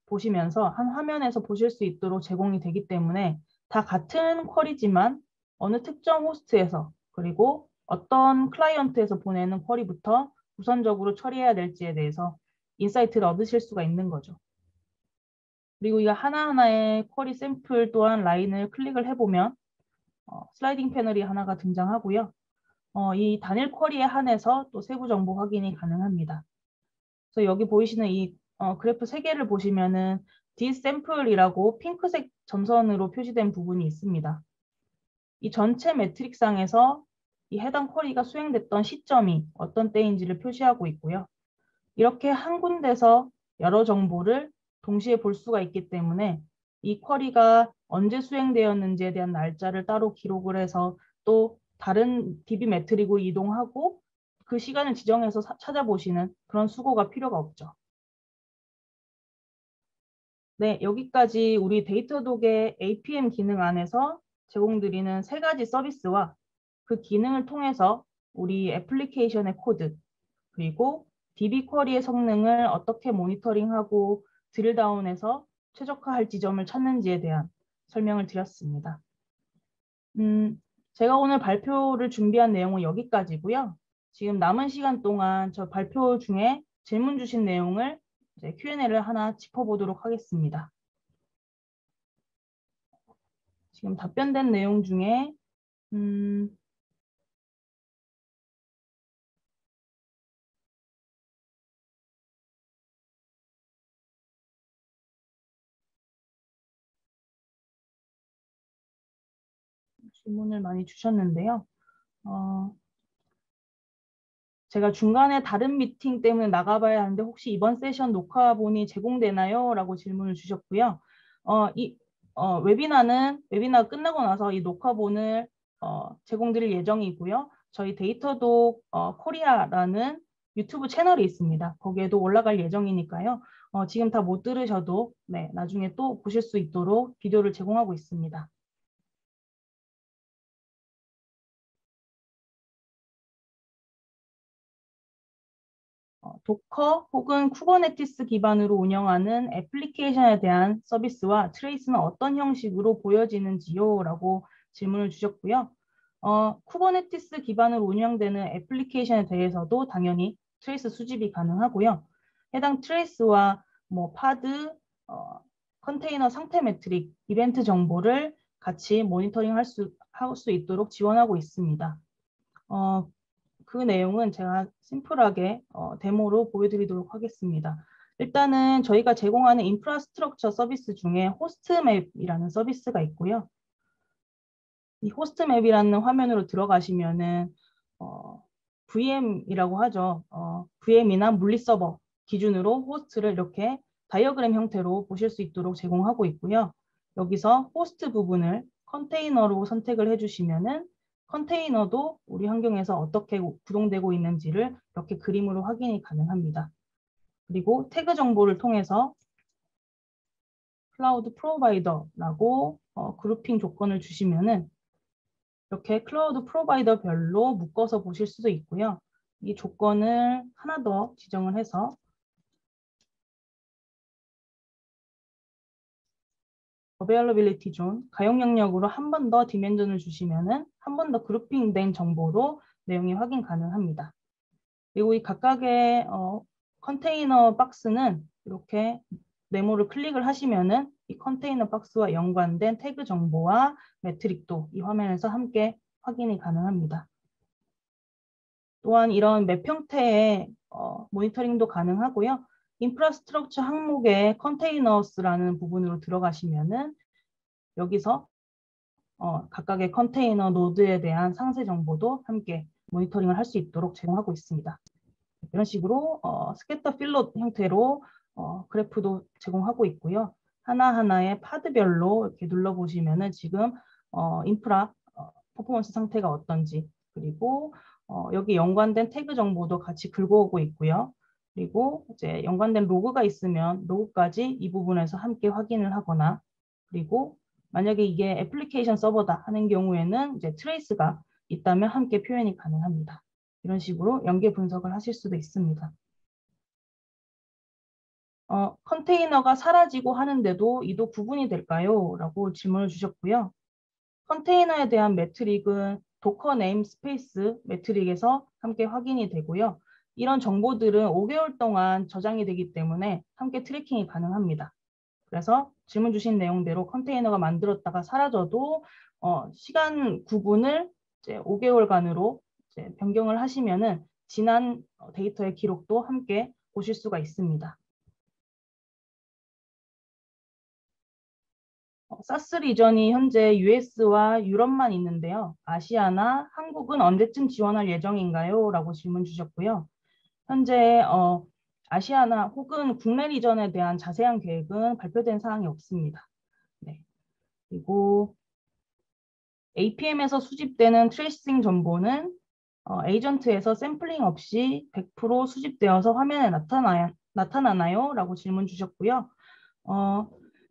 보시면서 한 화면에서 보실 수 있도록 제공이 되기 때문에 다 같은 쿼리지만 어느 특정 호스트에서 그리고 어떤 클라이언트에서 보내는 쿼리부터 우선적으로 처리해야 될지에 대해서 인사이트를 얻으실 수가 있는 거죠. 그리고 이 하나하나의 쿼리 샘플 또한 라인을 클릭을 해보면 슬라이딩 패널이 하나가 등장하고요. 이 단일 쿼리에 한해서 또 세부 정보 확인이 가능합니다. 그래서 여기 보이시는 이 그래프 3개를 보시면은 dSample이라고 핑크색 점선으로 표시된 부분이 있습니다. 이 전체 매트릭상에서 이 해당 쿼리가 수행됐던 시점이 어떤 때인지를 표시하고 있고요. 이렇게 한 군데서 여러 정보를 동시에 볼 수가 있기 때문에 이 쿼리가 언제 수행되었는지에 대한 날짜를 따로 기록을 해서 또 다른 DB 매트릭으로 이동하고 그 시간을 지정해서 찾아보시는 그런 수고가 필요가 없죠. 네, 여기까지 우리 데이터독의 APM 기능 안에서 제공드리는 3가지 서비스와 그 기능을 통해서 우리 애플리케이션의 코드 그리고 DB 쿼리의 성능을 어떻게 모니터링하고 드릴다운해서 최적화할 지점을 찾는지에 대한 설명을 드렸습니다. 제가 오늘 발표를 준비한 내용은 여기까지고요. 지금 남은 시간 동안 저 발표 중에 질문 주신 내용을 이제 Q&A를 하나 짚어보도록 하겠습니다. 지금 답변된 내용 중에 질문을 많이 주셨는데요. 제가 중간에 다른 미팅 때문에 나가봐야 하는데 혹시 이번 세션 녹화본이 제공되나요? 라고 질문을 주셨고요. 웨비나 끝나고 나서 이 녹화본을 제공드릴 예정이고요. 저희 데이터독 코리아라는 유튜브 채널이 있습니다. 거기에도 올라갈 예정이니까요. 지금 다 못 들으셔도 네, 나중에 또 보실 수 있도록 비디오를 제공하고 있습니다. 도커 혹은 쿠버네티스 기반으로 운영하는 애플리케이션에 대한 서비스와 트레이스는 어떤 형식으로 보여지는지요? 라고 질문을 주셨고요. 쿠버네티스 기반으로 운영되는 애플리케이션에 대해서도 당연히 트레이스 수집이 가능하고요. 해당 트레이스와 뭐 파드, 컨테이너 상태 매트릭, 이벤트 정보를 같이 모니터링 할 수 있도록 지원하고 있습니다. 그 내용은 제가 심플하게 데모로 보여드리도록 하겠습니다. 일단은 저희가 제공하는 인프라스트럭처 서비스 중에 호스트맵이라는 서비스가 있고요. 이 호스트맵이라는 화면으로 들어가시면은 VM이라고 하죠. VM이나 물리서버 기준으로 호스트를 이렇게 다이어그램 형태로 보실 수 있도록 제공하고 있고요. 여기서 호스트 부분을 컨테이너로 선택을 해주시면은 컨테이너도 우리 환경에서 어떻게 구동되고 있는지를 이렇게 그림으로 확인이 가능합니다. 그리고 태그 정보를 통해서 클라우드 프로바이더라고 그룹핑 조건을 주시면은 이렇게 클라우드 프로바이더별로 묶어서 보실 수도 있고요. 이 조건을 하나 더 지정을 해서 availability zone, 가용 영역으로 한 번 더 디멘전을 주시면은 한 번 더 그룹핑된 정보로 내용이 확인 가능합니다. 그리고 이 각각의 컨테이너 박스는 이렇게 네모를 클릭을 하시면은 이 컨테이너 박스와 연관된 태그 정보와 매트릭도 이 화면에서 함께 확인이 가능합니다. 또한 이런 맵 형태의 모니터링도 가능하고요. 인프라스트럭처 항목의 컨테이너스라는 부분으로 들어가시면은 여기서 각각의 컨테이너 노드에 대한 상세 정보도 함께 모니터링을 할 수 있도록 제공하고 있습니다. 이런 식으로 스캐터 필롯 형태로 그래프도 제공하고 있고요. 하나하나의 파드별로 이렇게 눌러보시면은 지금 인프라 퍼포먼스 상태가 어떤지, 그리고 여기 연관된 태그 정보도 같이 긁어오고 있고요. 그리고 이제 연관된 로그가 있으면 로그까지 이 부분에서 함께 확인을 하거나, 그리고 만약에 이게 애플리케이션 서버다 하는 경우에는 이제 트레이스가 있다면 함께 표현이 가능합니다. 이런 식으로 연계 분석을 하실 수도 있습니다. 컨테이너가 사라지고 하는데도 이도 구분이 될까요? 라고 질문을 주셨고요. 컨테이너에 대한 매트릭은 도커 네임 스페이스 매트릭에서 함께 확인이 되고요. 이런 정보들은 5개월 동안 저장이 되기 때문에 함께 트래킹이 가능합니다. 그래서 질문 주신 내용대로 컨테이너가 만들었다가 사라져도 시간 구분을 이제 5개월간으로 이제 변경을 하시면은 지난 데이터의 기록도 함께 보실 수가 있습니다. 사스 리전이 현재 US와 유럽만 있는데요. 아시아나 한국은 언제쯤 지원할 예정인가요? 라고 질문 주셨고요. 현재 아시아나 혹은 국내 리전에 대한 자세한 계획은 발표된 사항이 없습니다. 네. 그리고 APM에서 수집되는 트레이싱 정보는 에이전트에서 샘플링 없이 100% 수집되어서 화면에 나타나나요? 라고 질문 주셨고요.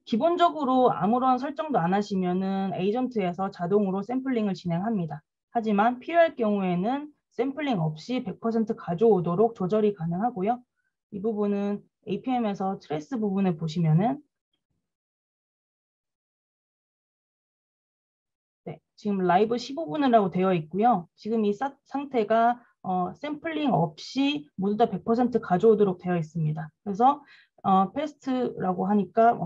기본적으로 아무런 설정도 안 하시면은 에이전트에서 자동으로 샘플링을 진행합니다. 하지만 필요할 경우에는 샘플링 없이 100% 가져오도록 조절이 가능하고요. 이 부분은 APM에서 트레이스 부분을 보시면은 네, 지금 라이브 15분이라고 되어 있고요. 지금 이 상태가 샘플링 없이 모두 다 100% 가져오도록 되어 있습니다. 그래서 패스트라고 하니까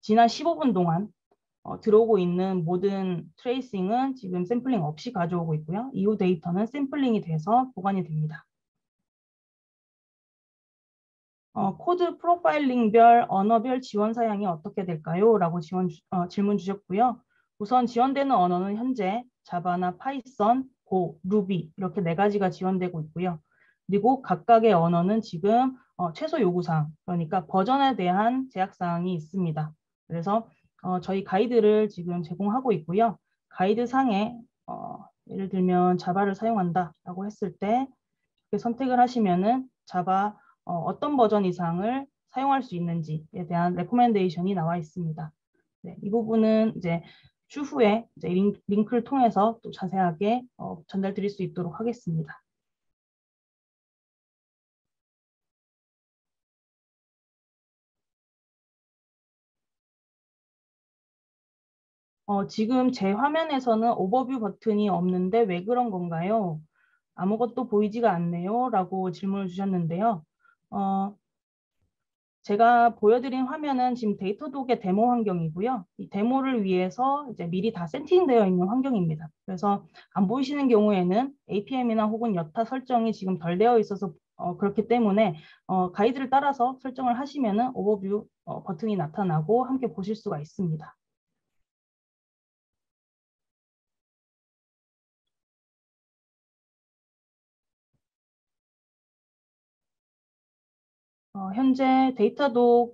지난 15분 동안 들어오고 있는 모든 트레이싱은 지금 샘플링 없이 가져오고 있고요. 이후 데이터는 샘플링이 돼서 보관이 됩니다. 코드 프로파일링별, 언어별 지원 사양이 어떻게 될까요? 라고 질문 주셨고요. 우선 지원되는 언어는 현재 자바나 파이썬, 고, 루비 이렇게 4가지가 지원되고 있고요. 그리고 각각의 언어는 지금 최소 요구사항, 그러니까 버전에 대한 제약사항이 있습니다. 그래서 저희 가이드를 지금 제공하고 있고요. 가이드상에 예를 들면 자바를 사용한다라고 했을 때 이렇게 선택을 하시면은 자바 어떤 버전 이상을 사용할 수 있는지에 대한 레코멘데이션이 나와 있습니다. 네, 이 부분은 이제 추후에 이제 링크를 통해서 또 자세하게 전달 드릴 수 있도록 하겠습니다. 지금 제 화면에서는 오버뷰 버튼이 없는데 왜 그런 건가요? 아무것도 보이지가 않네요. 라고 질문을 주셨는데요. 제가 보여드린 화면은 지금 데이터독의 데모 환경이고요. 이 데모를 위해서 이제 미리 다 세팅되어 있는 환경입니다. 그래서 안 보이시는 경우에는 APM이나 혹은 여타 설정이 지금 덜 되어 있어서 그렇기 때문에 가이드를 따라서 설정을 하시면은 오버뷰 버튼이 나타나고 함께 보실 수가 있습니다. 현재 데이터독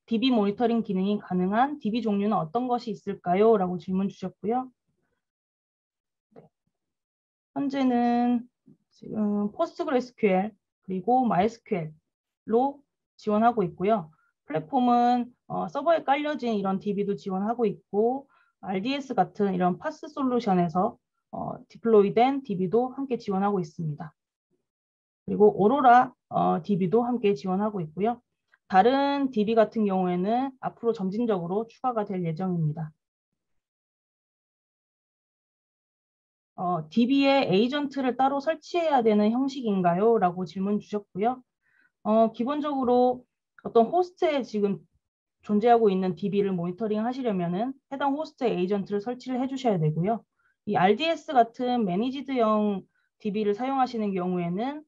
DB 모니터링 기능이 가능한 DB 종류는 어떤 것이 있을까요? 라고 질문 주셨고요. 네. 현재는 지금 PostgreSQL 그리고 MySQL로 지원하고 있고요. 플랫폼은 서버에 깔려진 이런 DB도 지원하고 있고 RDS 같은 이런 파스 솔루션에서 디플로이된 DB도 함께 지원하고 있습니다. 그리고 오로라 DB도 함께 지원하고 있고요. 다른 DB 같은 경우에는 앞으로 점진적으로 추가가 될 예정입니다. DB에 에이전트를 따로 설치해야 되는 형식인가요? 라고 질문 주셨고요. 기본적으로 어떤 호스트에 지금 존재하고 있는 DB를 모니터링 하시려면은 해당 호스트에 에이전트를 설치를 해주셔야 되고요. 이 RDS 같은 매니지드형 DB를 사용하시는 경우에는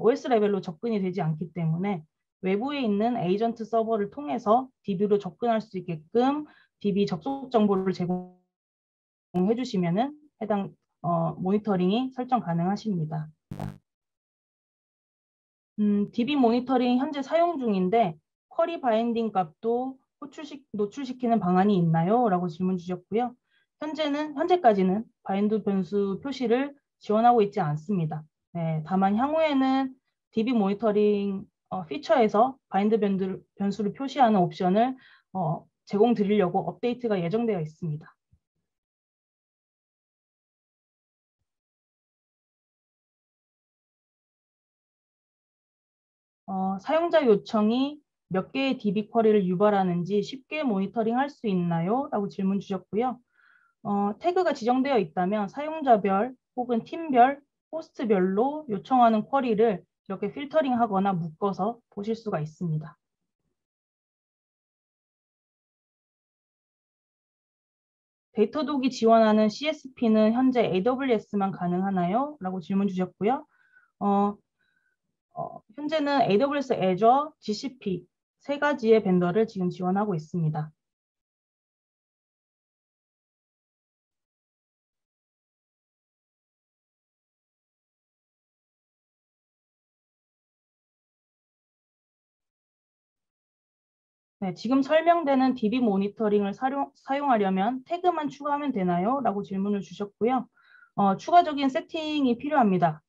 OS 레벨로 접근이 되지 않기 때문에 외부에 있는 에이전트 서버를 통해서 DB로 접근할 수 있게끔 DB 접속 정보를 제공해 주시면은 해당 모니터링이 설정 가능하십니다. DB 모니터링 현재 사용 중인데 쿼리 바인딩 값도 노출시키는 방안이 있나요? 라고 질문 주셨고요. 현재까지는 바인드 변수 표시를 지원하고 있지 않습니다. 네, 다만 향후에는 DB 모니터링 피처에서 바인드 변수를 표시하는 옵션을 제공 드리려고 업데이트가 예정되어 있습니다. 사용자 요청이 몇 개의 DB 쿼리를 유발하는지 쉽게 모니터링 할 수 있나요? 라고 질문 주셨고요. 태그가 지정되어 있다면 사용자별 혹은 팀별, 호스트별로 요청하는 쿼리를 이렇게 필터링하거나 묶어서 보실 수가 있습니다. 데이터독이 지원하는 CSP는 현재 AWS만 가능하나요? 라고 질문 주셨고요. 현재는 AWS Azure, GCP 세 가지의 벤더를 지금 지원하고 있습니다. 네, 지금 설명되는 DB 모니터링을 사용하려면 태그만 추가하면 되나요? 라고 질문을 주셨고요. 추가적인 세팅이 필요합니다.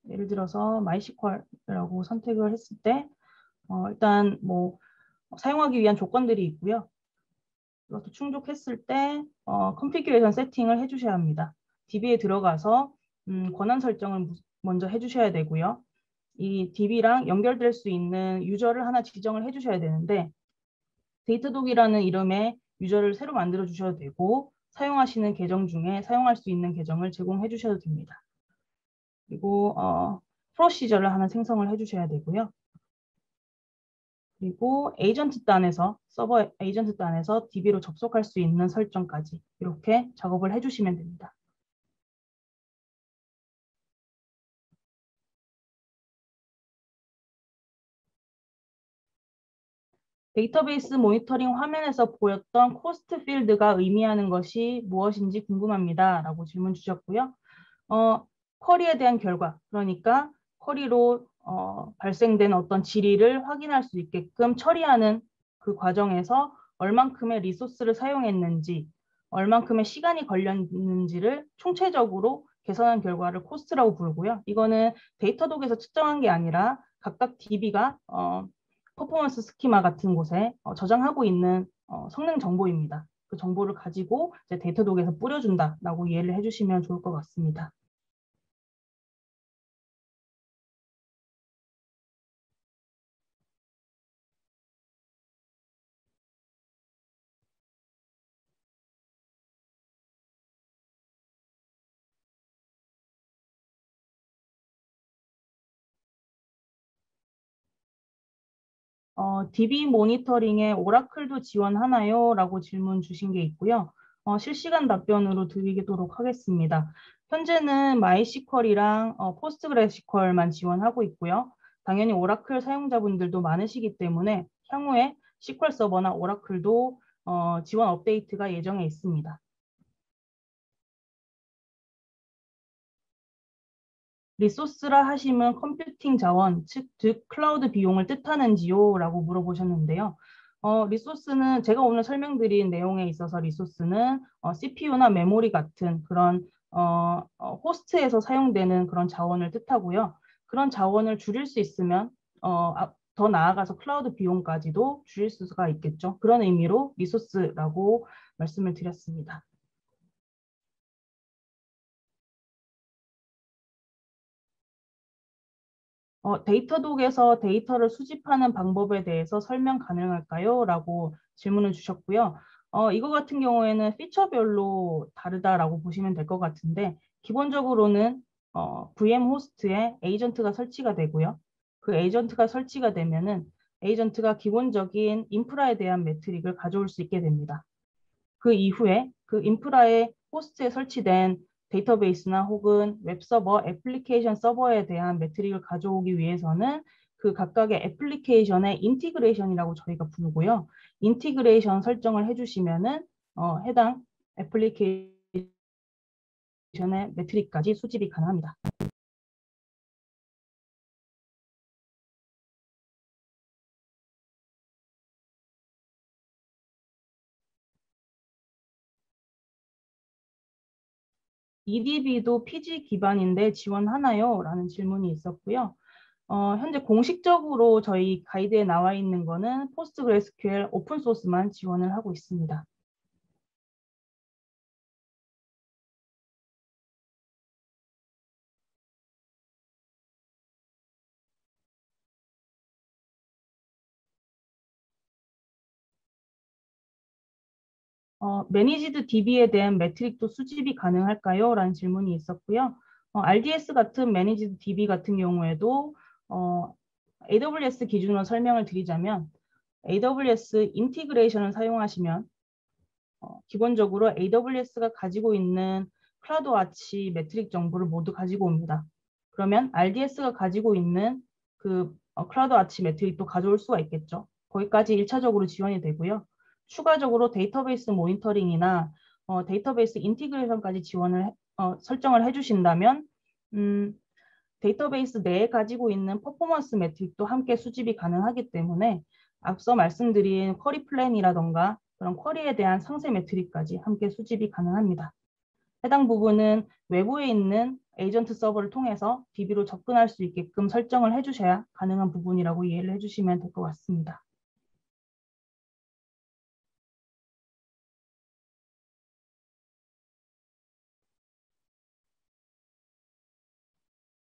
예를 들어서 MySQL이라고 선택을 했을 때 일단 뭐 사용하기 위한 조건들이 있고요. 이것도 충족했을 때 컨피규레이션 세팅을 해주셔야 합니다. DB에 들어가서 권한 설정을 먼저 해주셔야 되고요. 이 DB랑 연결될 수 있는 유저를 하나 지정을 해주셔야 되는데 데이터독이라는 이름의 유저를 새로 만들어 주셔도 되고 사용하시는 계정 중에 사용할 수 있는 계정을 제공해 주셔도 됩니다. 그리고 프로시저를 하나 생성을 해 주셔야 되고요. 그리고 에이전트 단에서 서버 에이전트 단에서 DB로 접속할 수 있는 설정까지 이렇게 작업을 해주시면 됩니다. 데이터베이스 모니터링 화면에서 보였던 코스트 필드가 의미하는 것이 무엇인지 궁금합니다. 라고 질문 주셨고요. 쿼리에 대한 결과, 그러니까 쿼리로 발생된 어떤 질의를 확인할 수 있게끔 처리하는 그 과정에서 얼만큼의 리소스를 사용했는지, 얼만큼의 시간이 걸렸는지를 총체적으로 계산한 결과를 코스트라고 부르고요. 이거는 데이터독에서 측정한 게 아니라 각각 DB가 퍼포먼스 스키마 같은 곳에 저장하고 있는 성능 정보입니다. 그 정보를 가지고 이제 데이터독에서 뿌려준다라고 이해를 해주시면 좋을 것 같습니다. DB 모니터링에 오라클도 지원하나요? 라고 질문 주신 게 있고요. 실시간 답변으로 드리도록 하겠습니다. 현재는 MySQL이랑 포스트그레스QL만 지원하고 있고요. 당연히 오라클 사용자분들도 많으시기 때문에 향후에 SQL 서버나 오라클도 지원 업데이트가 예정에 있습니다. 리소스라 하시면 컴퓨팅 자원, 즉 클라우드 비용을 뜻하는지요? 라고 물어보셨는데요. 리소스는 제가 오늘 설명드린 내용에 있어서 리소스는 CPU나 메모리 같은 그런 호스트에서 사용되는 그런 자원을 뜻하고요. 그런 자원을 줄일 수 있으면 더 나아가서 클라우드 비용까지도 줄일 수가 있겠죠. 그런 의미로 리소스라고 말씀을 드렸습니다. 데이터독에서 데이터를 수집하는 방법에 대해서 설명 가능할까요? 라고 질문을 주셨고요. 이거 같은 경우에는 피처별로 다르다라고 보시면 될 것 같은데 기본적으로는 VM 호스트에 에이전트가 설치가 되고요. 그 에이전트가 설치가 되면은 에이전트가 기본적인 인프라에 대한 매트릭을 가져올 수 있게 됩니다. 그 이후에 그 인프라에 호스트에 설치된 데이터베이스나 혹은 웹서버, 애플리케이션 서버에 대한 매트릭을 가져오기 위해서는 그 각각의 애플리케이션의 인티그레이션이라고 저희가 부르고요. 인티그레이션 설정을 해주시면은 해당 애플리케이션의 매트릭까지 수집이 가능합니다. EDB도 PG 기반인데 지원하나요? 라는 질문이 있었고요. 현재 공식적으로 저희 가이드에 나와 있는 거는 PostgreSQL 오픈소스만 지원을 하고 있습니다. 매니지드 DB에 대한 매트릭도 수집이 가능할까요? 라는 질문이 있었고요. RDS 같은 매니지드 DB 같은 경우에도 AWS 기준으로 설명을 드리자면 AWS 인티그레이션을 사용하시면 기본적으로 AWS가 가지고 있는 클라우드와치 매트릭 정보를 모두 가지고 옵니다. 그러면 RDS가 가지고 있는 그 클라우드와치 매트릭도 가져올 수가 있겠죠. 거기까지 1차적으로 지원이 되고요. 추가적으로 데이터베이스 모니터링이나 데이터베이스 인티그레이션까지 지원을 설정을 해주신다면 데이터베이스 내에 가지고 있는 퍼포먼스 매트릭도 함께 수집이 가능하기 때문에 앞서 말씀드린 쿼리 플랜이라던가 그런 쿼리에 대한 상세 매트릭까지 함께 수집이 가능합니다. 해당 부분은 외부에 있는 에이전트 서버를 통해서 DB로 접근할 수 있게끔 설정을 해주셔야 가능한 부분이라고 이해를 해주시면 될 것 같습니다.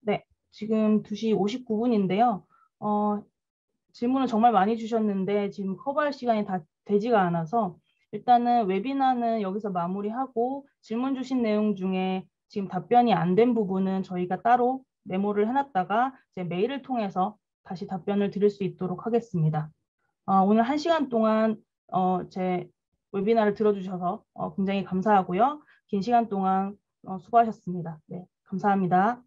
네, 지금 2시 59분인데요. 질문을 정말 많이 주셨는데 지금 커버할 시간이 다 되지가 않아서 일단은 웨비나는 여기서 마무리하고 질문 주신 내용 중에 지금 답변이 안 된 부분은 저희가 따로 메모를 해놨다가 이제 메일을 통해서 다시 답변을 드릴 수 있도록 하겠습니다. 오늘 1시간 동안 제 웨비나를 들어주셔서 굉장히 감사하고요. 긴 시간 동안 수고하셨습니다. 네, 감사합니다.